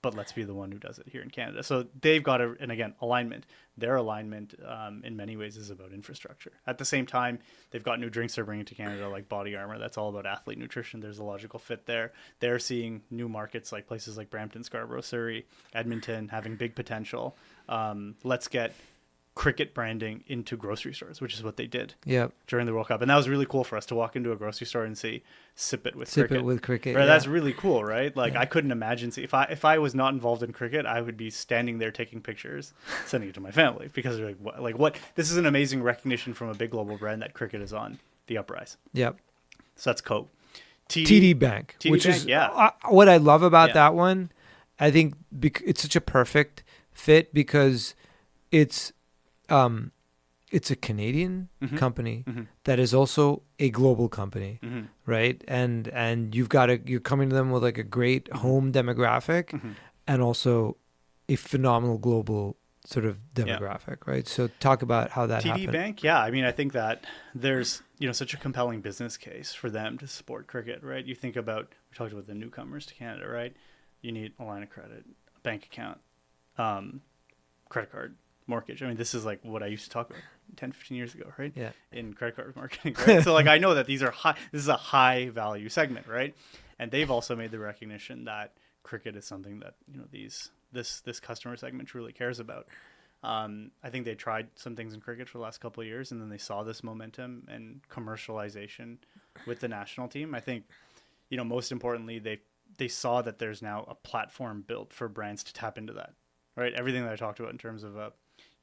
but let's be the one who does it here in Canada. So they've got and again, alignment. Their alignment in many ways is about infrastructure. At the same time, they've got new drinks they're bringing to Canada, like Body Armor. That's all about athlete nutrition. There's a logical fit there. They're seeing new markets, like places like Brampton, Scarborough, Surrey, Edmonton, having big potential. Let's get cricket branding into grocery stores, which is what they did during the World Cup. And that was really cool for us to walk into a grocery store and see sip it with cricket. Right? That's really cool, right? I couldn't imagine if I was not involved in cricket, I would be standing there taking pictures, sending it to my family, because they're what this is an amazing recognition from a big global brand that cricket is on the uprise. Yep. So that's Coke. TD Bank, which is what I love about that one. I think it's such a perfect fit because it's a Canadian company that is also a global company, right? And you're coming to them with a great home demographic and also a phenomenal global sort of demographic, right? So talk about how that happened. TD Bank, I mean, I think that there's such a compelling business case for them to support cricket, right? You think about, we talked about the newcomers to Canada, right? You need a line of credit, a bank account, credit card mortgage. I mean, this is like what I used to talk about 10, 15 years ago, right? Yeah. In credit card marketing, right? So like I know that these are high. This is a high value segment, right? And they've also made the recognition that cricket is something that this customer segment truly cares about. I think they tried some things in cricket for the last couple of years, and then they saw this momentum and commercialization with the national team. I think, most importantly, they saw that there's now a platform built for brands to tap into that, right? Everything that I talked about in terms of a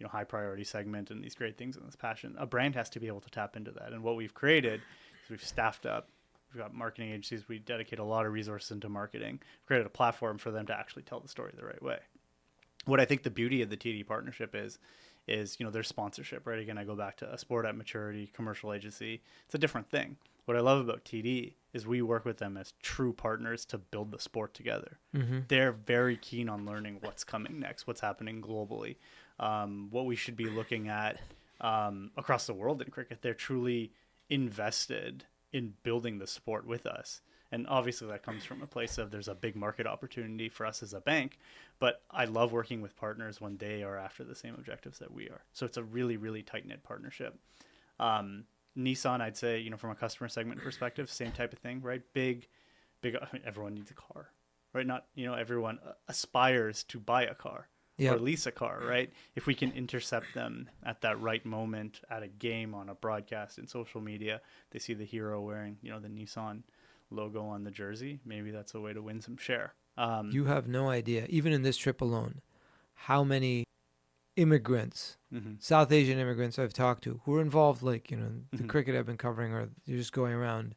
high priority segment and these great things and this passion, a brand has to be able to tap into that. And what we've created is we've staffed up. We've got marketing agencies. We dedicate a lot of resources into marketing. We've created a platform for them to actually tell the story the right way. What I think the beauty of the TD partnership is their sponsorship, right? Again, I go back to a sport at maturity commercial agency. It's a different thing. What I love about TD is we work with them as true partners to build the sport together. Mm-hmm. They're very keen on learning what's coming next, what's happening globally, what we should be looking at across the world in cricket. They're truly invested in building the sport with us. And obviously that comes from a place of there's a big market opportunity for us as a bank, but I love working with partners when they are after the same objectives that we are. So it's a really, really tight-knit partnership. Nissan, I'd say, from a customer segment perspective, same type of thing, right? Big, I mean, everyone needs a car, right? Not, everyone aspires to buy a car. Yep. Or lease a car, right? If we can intercept them at that right moment at a game, on a broadcast, in social media, they see the hero wearing, the Nissan logo on the jersey, maybe that's a way to win some share. You have no idea, even in this trip alone, how many immigrants, South Asian immigrants I've talked to who are involved, like, the cricket I've been covering, or you're just going around,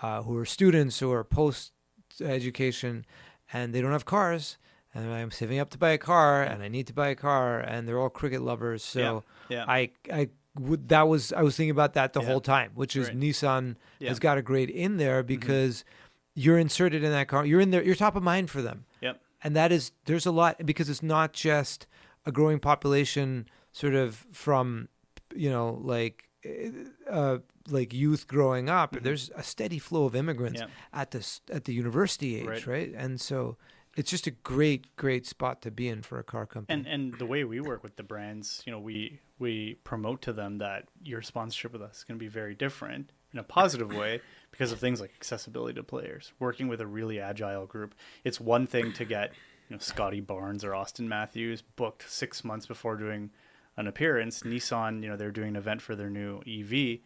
who are students who are post-education, and they don't have cars, and I'm saving up to buy a car, and I need to buy a car, and they're all cricket lovers. So I was thinking about that the whole time, which is Nissan has got a great in there because you're inserted in that car. You're in there. You're top of mind for them. Yep. And there's a lot, because it's not just a growing population sort of from, like youth growing up. There's a steady flow of immigrants at the university age, right? And so it's just a great spot to be in for a car company. And the way we work with the brands, we promote to them that your sponsorship with us is going to be very different in a positive way because of things like accessibility to players. Working with a really agile group. It's one thing to get, Scotty Barnes or Austin Matthews booked 6 months before doing an appearance. Nissan, they're doing an event for their new EV.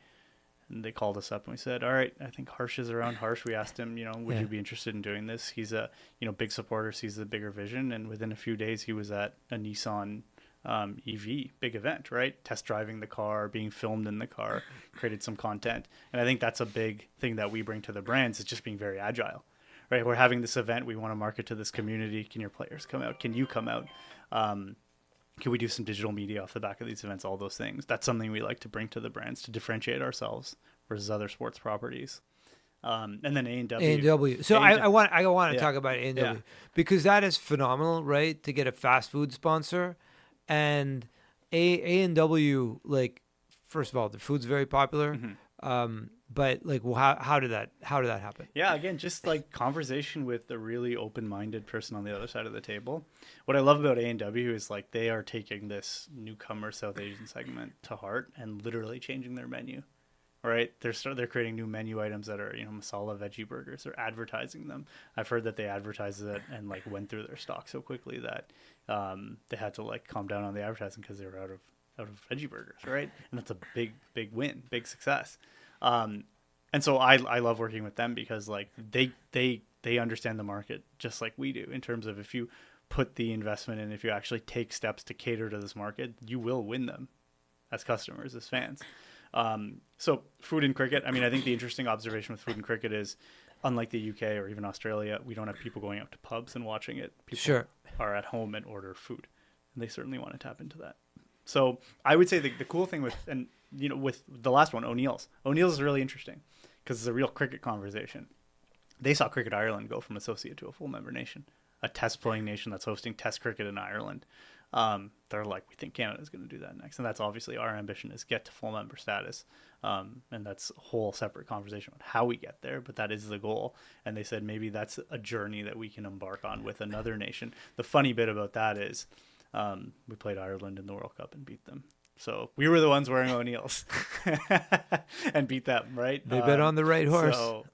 And they called us up and we said, all right, I think Harsh is around. Harsh, we asked him, would you be interested in doing this? He's a, big supporter, sees the bigger vision. And within a few days, he was at a Nissan EV big event, right? Test driving the car, being filmed in the car, created some content. And I think that's a big thing that we bring to the brands, is just being very agile, right? We're having this event. We want to market to this community. Can your players come out? Can you come out? Can we do some digital media off the back of these events? All those things. That's something we like to bring to the brands to differentiate ourselves versus other sports properties. And then A&W. So I want to talk about A&W because that is phenomenal, right? To get a fast food sponsor, and A&W, like, first of all, the food's very popular. But like, well, how did that happen? Yeah, again, just like conversation with a really open-minded person on the other side of the table. What I love about A&W is like they are taking this newcomer South Asian segment to heart and literally changing their menu. Right? They're creating new menu items that are, masala veggie burgers. They're advertising them. I've heard that they advertised it and like went through their stock so quickly that they had to like calm down on the advertising because they were out of veggie burgers, right? And that's a big win, big success. And so I love working with them because like they understand the market just like we do, in terms of if you put the investment in, if you actually take steps to cater to this market, you will win them as customers, as fans. So food and cricket, I mean, I think the interesting observation with food and cricket is, unlike the UK or even Australia, we don't have people going out to pubs and watching it. People are at home and order food, and they certainly want to tap into that. So I would say the cool thing with the last one, O'Neill's is really interesting because it's a real cricket conversation. They saw Cricket Ireland go from associate to a full member nation, a test playing nation that's hosting test cricket in Ireland. They're like, we think Canada's going to do that next. And that's obviously our ambition, is get to full member status. And that's a whole separate conversation about how we get there, but that is the goal. And they said, maybe that's a journey that we can embark on with another nation. The funny bit about that is, We played Ireland in the World Cup and beat them. So we were the ones wearing O'Neills and beat them, right? They bet on the right horse. So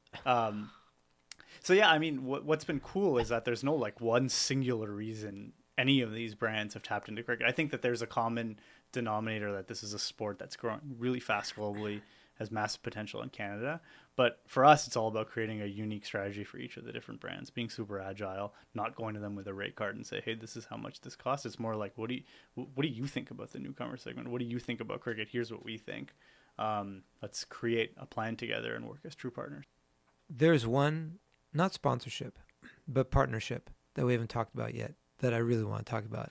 yeah, I mean, what's been cool is that there's no like one singular reason any of these brands have tapped into cricket. I think that there's a common denominator that this is a sport that's growing really fast globally, has massive potential in Canada. But for us, it's all about creating a unique strategy for each of the different brands, being super agile, not going to them with a rate card and say, hey, this is how much this costs. It's more like, what do you think about the newcomer segment? What do you think about cricket? Here's what we think. Let's create a plan together and work as true partners. There's one, not sponsorship, but partnership that we haven't talked about yet that I really want to talk about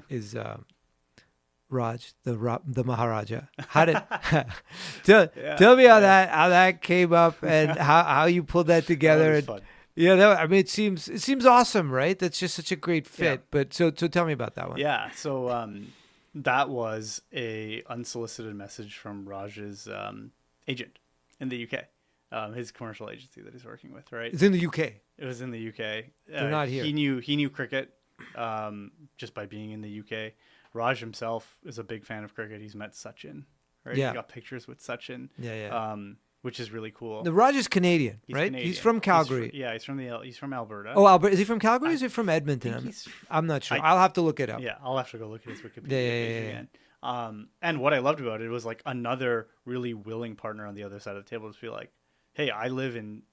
is Raj, the Maharaja. How did tell me how that came up and how you pulled that together? That was fun. Yeah, I mean, it seems awesome, right? That's just such a great fit. Yeah. But so tell me about that one. Yeah, so that was a unsolicited message from Raj's agent in the UK, his commercial agency that he's working with. Right? It's in the UK. It was in the UK. They're not here. He knew cricket just by being in the UK. Raj himself is a big fan of cricket. He's met Sachin, right? Yeah. He got pictures with Sachin. Yeah. Which is really cool. The Raj is Canadian, right? Canadian. He's from Calgary. He's from Alberta. Oh, Alberta. Is he from Calgary or is he from Edmonton? I'm not sure. I'll have to look it up. Yeah, I'll have to go look at his Wikipedia page again. And what I loved about it was like another really willing partner on the other side of the table to be like, hey, I live in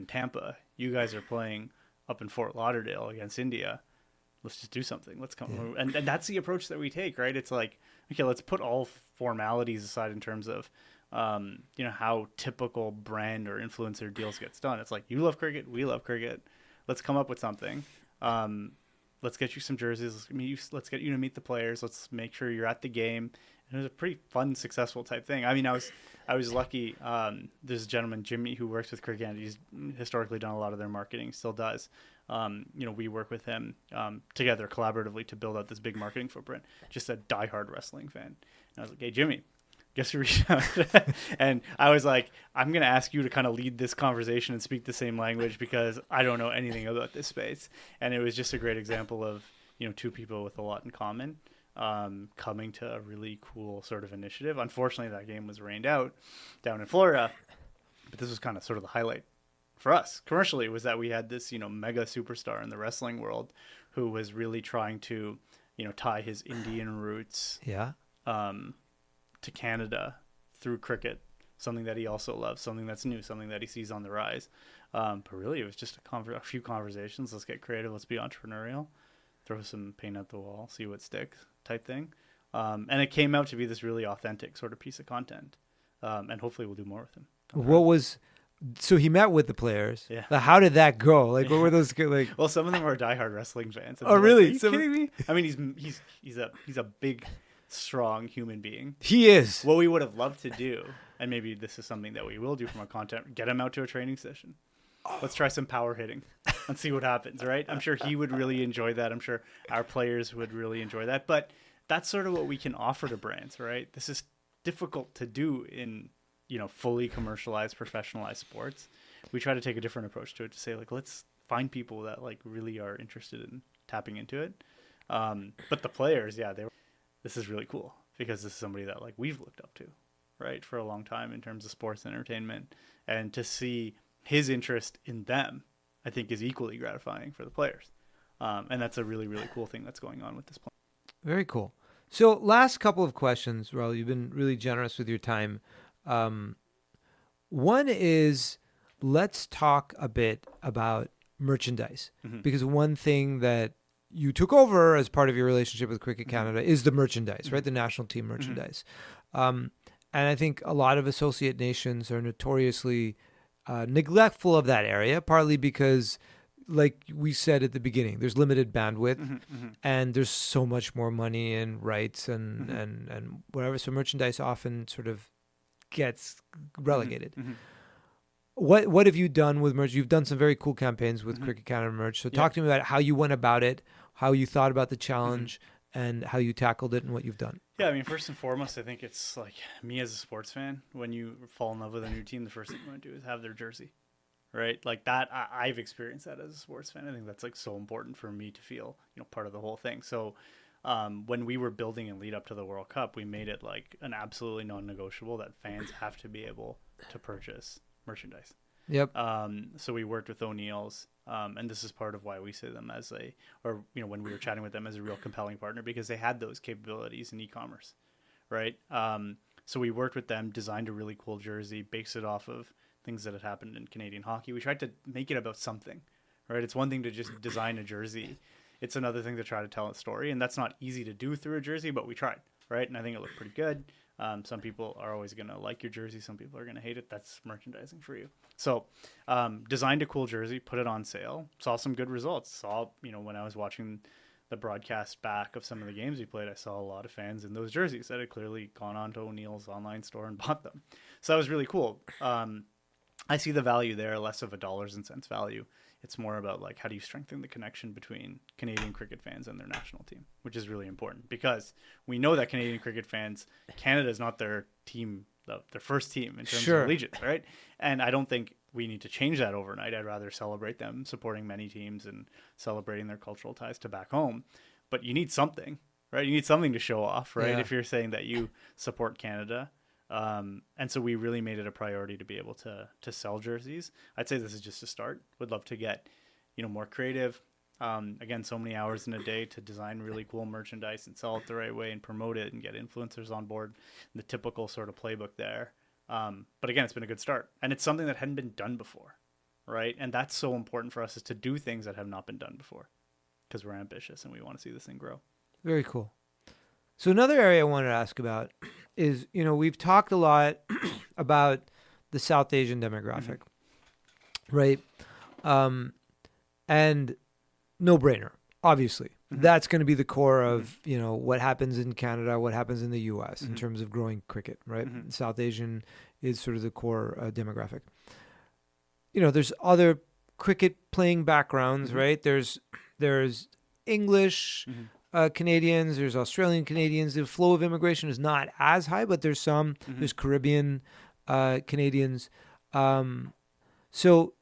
Tampa. You guys are playing up in Fort Lauderdale against India. Let's just do something. Let's come. Yeah. And that's the approach that we take, right? It's like, okay, let's put all formalities aside in terms of, how typical brand or influencer deals gets done. It's like, you love cricket. We love cricket. Let's come up with something. Let's get you some jerseys. Let's get you to meet the players. Let's make sure you're at the game. And it was a pretty fun, successful type thing. I mean, I was lucky. There's a gentleman, Jimmy, who works with Cricket. He's historically done a lot of their marketing, still does. We work with him together collaboratively to build out this big marketing footprint. Just a diehard wrestling fan. And I was like, hey, Jimmy, guess who reached out? And I was like, I'm going to ask you to kind of lead this conversation and speak the same language because I don't know anything about this space. And it was just a great example of, two people with a lot in common coming to a really cool sort of initiative. Unfortunately, that game was rained out down in Florida, but this was kind of sort of the highlight for us commercially, was that we had this, mega superstar in the wrestling world who was really trying to, tie his Indian roots to Canada through cricket, something that he also loves, something that's new, something that he sees on the rise. But really, it was just a few conversations. Let's get creative. Let's be entrepreneurial. Throw some paint at the wall, see what sticks type thing. And it came out to be this really authentic sort of piece of content. And hopefully we'll do more with him. So he met with the players. Yeah. How did that go? Like, what were those like? Well, some of them are diehard wrestling fans. Oh, really? Like, are you kidding me? I mean, he's a big, strong human being. He is. What we would have loved to do, and maybe this is something that we will do from our content, get him out to a training session. Let's try some power hitting and see what happens, right? I'm sure he would really enjoy that. I'm sure our players would really enjoy that. But that's sort of what we can offer to brands, right? This is difficult to do in, fully commercialized, professionalized sports. We try to take a different approach to it to say, like, let's find people that, like, really are interested in tapping into it. But the players, this is really cool because this is somebody that, like, we've looked up to, right, for a long time in terms of sports entertainment. And to see his interest in them, I think, is equally gratifying for the players. And that's a really, really cool thing that's going on with this plan. Very cool. So last couple of questions, Rahul. You've been really generous with your time. One is, let's talk a bit about merchandise. Mm-hmm. Because one thing that you took over as part of your relationship with Cricket Canada is the merchandise, right? The national team merchandise. Mm-hmm. And I think a lot of associate nations are notoriously neglectful of that area, partly because, like we said at the beginning, there's limited bandwidth and there's so much more money and rights and whatever. So merchandise often sort of gets relegated. What have you done with merch? You've done some very cool campaigns with Cricket Canada merch. So talk to me about how you went about it, how you thought about the challenge, and how you tackled it and what you've done. Yeah, I mean, first and foremost, I think it's like me as a sports fan, when you fall in love with a new team, the first thing you want to do is have their jersey, right? Like that, I've experienced that as a sports fan. I think that's like so important for me to feel, part of the whole thing. So when we were building and lead up to the World Cup, we made it like an absolutely non-negotiable that fans have to be able to purchase merchandise. Yep. So we worked with O'Neill's, and this is part of why we see them as when we were chatting with them, as a real compelling partner, because they had those capabilities in e-commerce, right? So we worked with them, designed a really cool jersey, based it off of things that had happened in Canadian hockey. We tried to make it about something, right? It's one thing to just design a jersey. It's another thing to try to tell a story, and that's not easy to do through a jersey, but we tried, right? And I think it looked pretty good. Some people are always going to like your jersey. Some people are going to hate it. That's merchandising for you. So designed a cool jersey, put it on sale, saw some good results. When I was watching the broadcast back of some of the games we played, I saw a lot of fans in those jerseys that had clearly gone on to O'Neill's online store and bought them. So that was really cool. I see the value there, less of a dollars and cents value. It's more about like, how do you strengthen the connection between Canadian cricket fans and their national team, which is really important, because we know that Canadian cricket fans, Canada is not their team, their first team in terms of allegiance, right? And I don't think we need to change that overnight. I'd rather celebrate them supporting many teams and celebrating their cultural ties to back home. But you need something, right? You need something to show off, right? Yeah. If you're saying that you support Canada. And so we really made it a priority to be able to sell jerseys. I'd say this is just a start. Would love to get, more creative. Again, so many hours in a day to design really cool merchandise and sell it the right way and promote it and get influencers on board. The typical sort of playbook there. But again, it's been a good start, and it's something that hadn't been done before, right? And that's so important for us, is to do things that have not been done before, because we're ambitious and we want to see this thing grow. Very cool. So another area I wanted to ask about is, we've talked a lot about the South Asian demographic, right? And no brainer, obviously. That's going to be the core of, what happens in Canada, what happens in the U.S. in terms of growing cricket, right? South Asian is sort of the core demographic. There's other cricket playing backgrounds, right? There's English Canadians, there's Australian Canadians. The flow of immigration is not as high, but there's some. There's Caribbean Canadians. So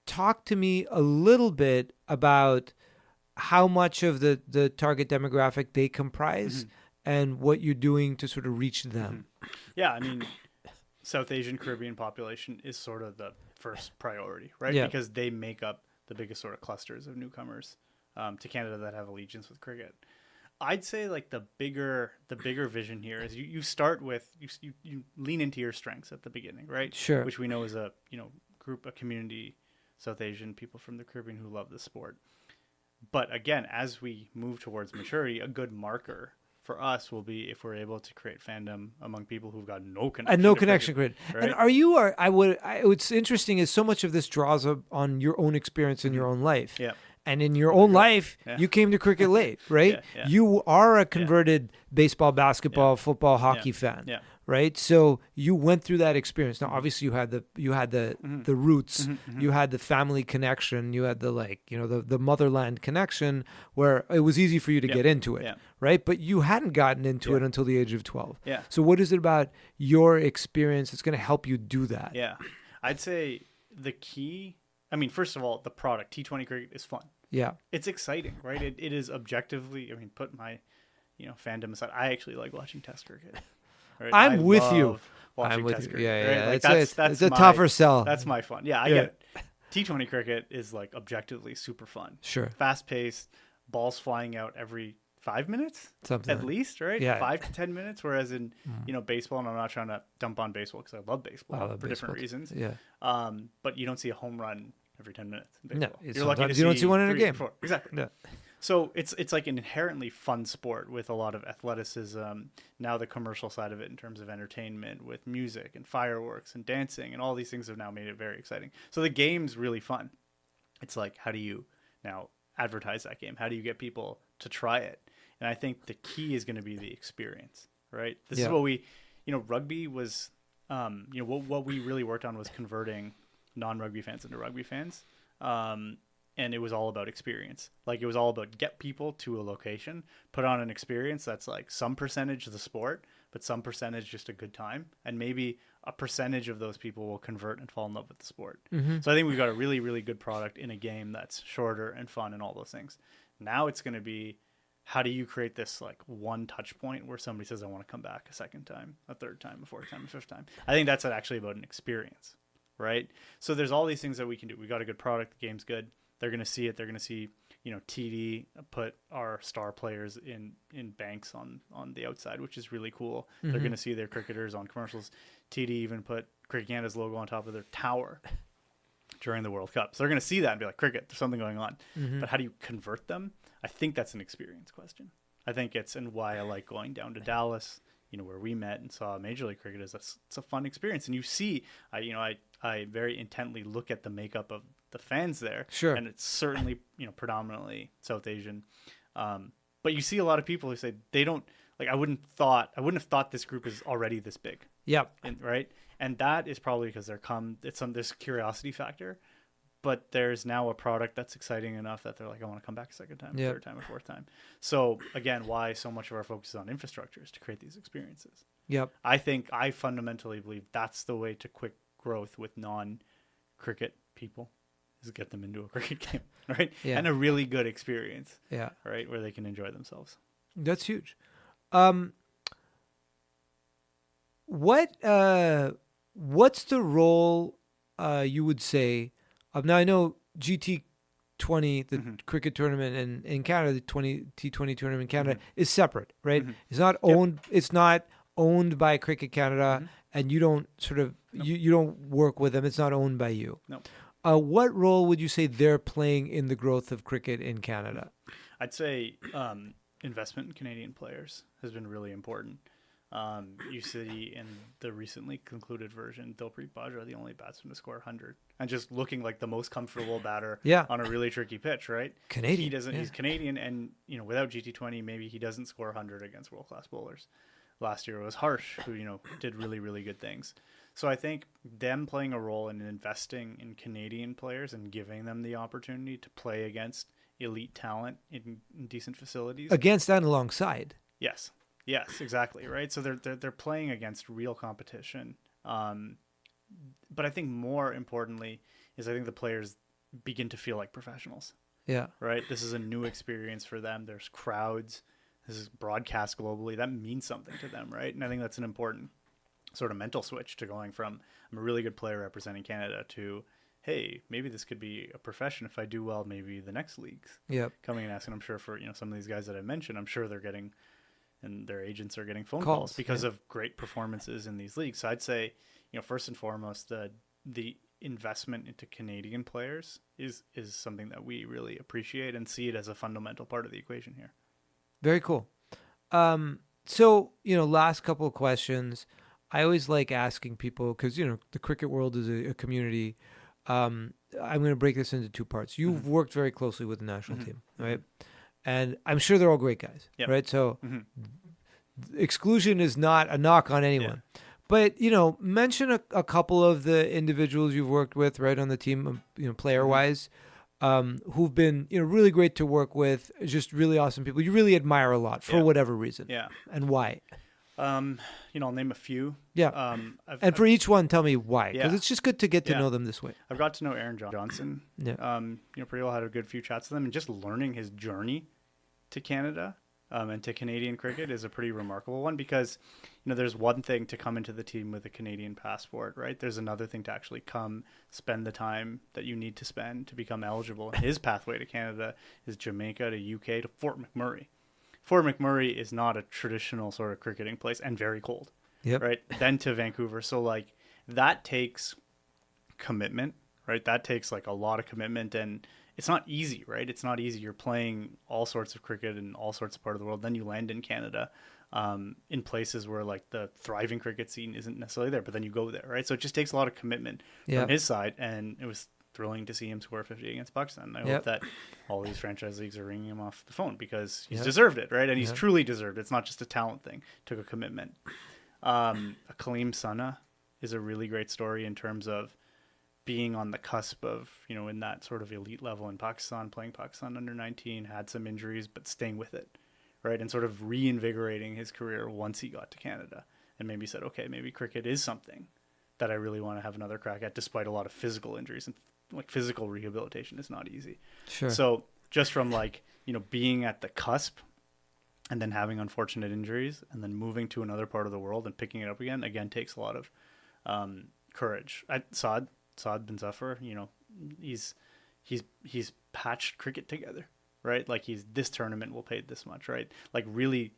talk to me a little bit about how much of the target demographic they comprise and what you're doing to sort of reach them. Yeah, I mean, South Asian Caribbean population is sort of the first priority, right? Yeah. Because they make up the biggest sort of clusters of newcomers to Canada that have allegiance with cricket. I'd say like the bigger vision here is you start with you lean into your strengths at the beginning, right? Sure. Which we know is a community, South Asian people from the Caribbean who love the sport. But again, as we move towards maturity, a good marker for us will be if we're able to create fandom among people who've got no connection. And no connection, cricket. Right? And what's interesting is so much of this draws up on your own experience in your own life. Yeah. And in your own life, you came to cricket late, right? Yeah. You are a converted baseball, basketball, football, hockey fan, right? So you went through that experience. Now, obviously, you had the roots, you had the family connection, you had the motherland connection, where it was easy for you to get into it, right? But you hadn't gotten into it until the age of 12. Yeah. So what is it about your experience that's going to help you do that? Yeah, I'd say the key. I mean, first of all, the product, T20 cricket, is fun. Yeah. It's exciting, right? It is objectively, put my, fandom aside, I actually like watching test cricket. Right? I'm with you. Watching I'm with test you. cricket, Yeah. right? Like it's a tougher sell. That's my fun. Yeah, I get it. T20 cricket is like objectively super fun. Sure. Fast paced, balls flying out every 5 minutes, something at least, right? Yeah. 5 to 10 minutes. Whereas in baseball, and I'm not trying to dump on baseball because I love baseball for different reasons. Yeah. But you don't see a home run every 10 minutes in baseball. No, you're lucky to you don't see one in a 3 game. 4. Exactly. Yeah. So it's like an inherently fun sport with a lot of athleticism. Now the commercial side of it in terms of entertainment with music and fireworks and dancing and all these things have now made it very exciting. So the game's really fun. It's like, how do you now advertise that game? How do you get people to try it? And I think the key is going to be the experience, right? This is what we, rugby was, what we really worked on was converting non-rugby fans into rugby fans. And it was all about experience. Like it was all about get people to a location, put on an experience that's like some percentage of the sport, but some percentage just a good time. And maybe a percentage of those people will convert and fall in love with the sport. So I think we've got a really, really good product in a game that's shorter and fun and all those things. Now it's going to be how do you create this like one touch point where somebody says, I want to come back a second time, a third time, a fourth time, a fifth time? I think that's actually about an experience, right? So there's all these things that we can do. We got a good product. The game's good. They're going to see it. They're going to see, TD put our star players in banks on the outside, which is really cool. Mm-hmm. They're going to see their cricketers on commercials. TD even put Cricket Canada's logo on top of their tower during the World Cup. So they're going to see that and be like, cricket, there's something going on. Mm-hmm. But how do you convert them? I think that's an experience question. I think and why I like going down to Dallas, where we met and saw Major League Cricket, is it's a fun experience. And you see, I very intently look at the makeup of the fans there. Sure. And it's certainly, predominantly South Asian. But you see a lot of people who say they don't, like, I wouldn't have thought this group is already this big. Yep. Right. And that is probably because this curiosity factor, but there's now a product that's exciting enough that they're like, I want to come back a second time, a third time, a fourth time. So again, why so much of our focus is on infrastructure is to create these experiences. Yep. I fundamentally believe that's the way to quick growth with non-cricket people, is get them into a cricket game, right? Yeah. And a really good experience. Yeah. Right. Where they can enjoy themselves. That's huge. What's the role you would say of, now I know GT20, the mm-hmm. cricket tournament in Canada, the T20 tournament in Canada mm-hmm. is separate, right? Mm-hmm. It's not owned. Yep. It's not owned by Cricket Canada, mm-hmm. and you don't you don't work with them. It's not owned by you. No. What role would you say they're playing in the growth of cricket in Canada? I'd say investment in Canadian players has been really important. You see in the recently concluded version, Dilpreet Bajra, the only batsman to score 100, and just looking like the most comfortable batter on a really tricky pitch, right? Canadian. He's Canadian, and without GT20, maybe he doesn't score 100 against world-class bowlers. Last year it was Harsh, who did really, really good things. So I think them playing a role in investing in Canadian players and giving them the opportunity to play against elite talent in decent facilities, against and alongside. Yes, exactly, right? So they're playing against real competition. But I think more importantly is I think the players begin to feel like professionals. Yeah. Right? This is a new experience for them. There's crowds. This is broadcast globally. That means something to them, right? And I think that's an important sort of mental switch to going from, I'm a really good player representing Canada, to, hey, maybe this could be a profession. If I do well, maybe the next league's coming and asking. I'm sure for some of these guys that I mentioned, I'm sure they're getting, and their agents are getting phone calls because of great performances in these leagues. So I'd say, first and foremost, the investment into Canadian players is something that we really appreciate and see it as a fundamental part of the equation here. Very cool. So, last couple of questions. I always like asking people, because, the cricket world is a community. I'm going to break this into two parts. You've mm-hmm. worked very closely with the national mm-hmm. team, right? And I'm sure they're all great guys, right? So exclusion is not a knock on anyone. Yeah. But, mention a couple of the individuals you've worked with, right, on the team, player-wise, who've been, really great to work with, just really awesome people you really admire a lot for whatever reason. Yeah. And why? I'll name a few. Yeah. For each one, tell me why, because it's just good to get to know them this way. I've got to know Aaron Johnson. Yeah. Pretty well had a good few chats with him, and just learning his journey to Canada and to Canadian cricket is a pretty remarkable one, because, there's one thing to come into the team with a Canadian passport, right? There's another thing to actually come spend the time that you need to spend to become eligible. And his pathway to Canada is Jamaica to UK to Fort McMurray. Fort McMurray is not a traditional sort of cricketing place and very cold, right? Then to Vancouver. So that takes commitment, right? That takes a lot of commitment, and it's not easy, right? It's not easy. You're playing all sorts of cricket in all sorts of part of the world. Then you land in Canada, in places where the thriving cricket scene isn't necessarily there, but then you go there, right? So it just takes a lot of commitment from his side, and it was thrilling to see him score 50 against Pakistan. I hope that all these franchise leagues are ringing him off the phone, because he's deserved it, right? And he's truly deserved it. It's not just a talent thing. Took a commitment. Kaleem Sana is a really great story in terms of being on the cusp of, in that sort of elite level in Pakistan, playing Pakistan under 19, had some injuries, but staying with it, right? And sort of reinvigorating his career once he got to Canada, and maybe said, okay, maybe cricket is something that I really want to have another crack at, despite a lot of physical injuries. And physical rehabilitation is not easy. Sure. So just from being at the cusp and then having unfortunate injuries, and then moving to another part of the world and picking it up again takes a lot of courage. Saad bin Zafar, he's patched cricket together, right? Like this tournament will pay this much, right? Like really,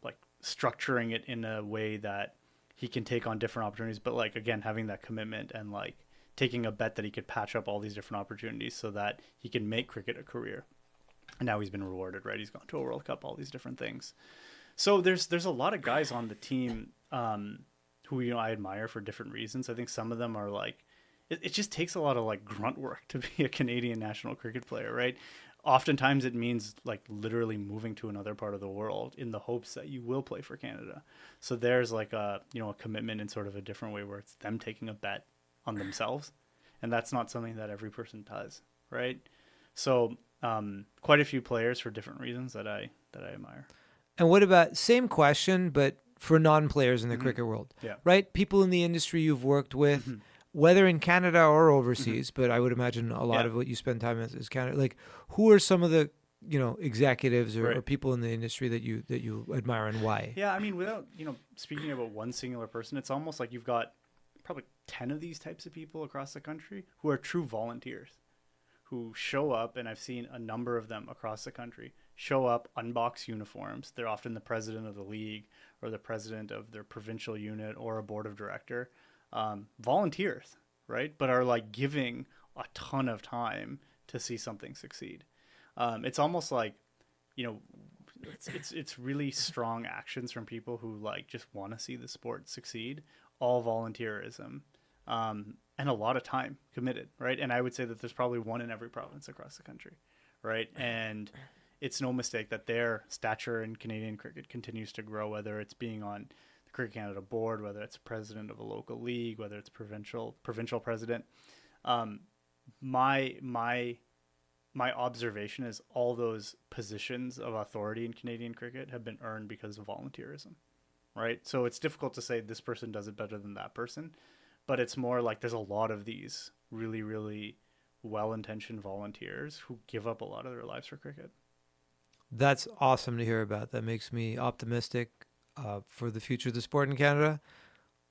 like structuring it in a way that he can take on different opportunities, but like again having that commitment and like taking a bet that he could patch up all these different opportunities so that he can make cricket a career. And now he's been rewarded, right? He's gone to a World Cup, all these different things. So there's a lot of guys on the team who I admire for different reasons. I think some of them are like, it just takes a lot of like grunt work to be a Canadian national cricket player, right? Oftentimes it means like literally moving to another part of the world in the hopes that you will play for Canada. So there's like a commitment in sort of a different way where it's them taking a bet on themselves, and that's not something that every person does, right? So quite a few players for different reasons that I admire. And what about, same question, but for non-players in the cricket world, right? People in the industry you've worked with, whether in Canada or overseas, but I would imagine a lot of what you spend time is Canada. Like, who are some of the executives or people in the industry that you admire, and why? Yeah, I mean, without speaking about one singular person, it's almost like you've got probably 10 of these types of people across the country who are true volunteers, who show up, and I've seen a number of them across the country show up, unbox uniforms. They're often the president of the league or the president of their provincial unit or a board of director. Volunteers, right? But are like giving a ton of time to see something succeed. It's almost like, it's really strong actions from people who like just want to see the sport succeed, all volunteerism, and a lot of time committed, right? And I would say that there's probably one in every province across the country, right? And it's no mistake that their stature in Canadian cricket continues to grow, whether it's being on the Cricket Canada board, whether it's president of a local league, whether it's provincial president. My observation is all those positions of authority in Canadian cricket have been earned because of volunteerism, right? So it's difficult to say this person does it better than that person, but it's more like there's a lot of these really, really well-intentioned volunteers who give up a lot of their lives for cricket. That's awesome to hear about. That makes me optimistic for the future of the sport in Canada.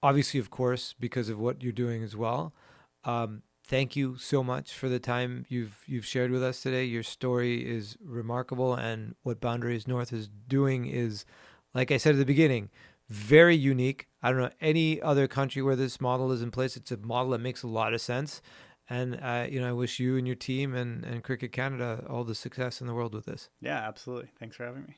Obviously, of course, because of what you're doing as well. Thank you so much for the time you've shared with us today. Your story is remarkable, and what Boundaries North is doing is, like I said at the beginning, very unique. I don't know any other country where this model is in place. It's a model that makes a lot of sense. And, I wish you and your team and Cricket Canada all the success in the world with this. Yeah, absolutely. Thanks for having me.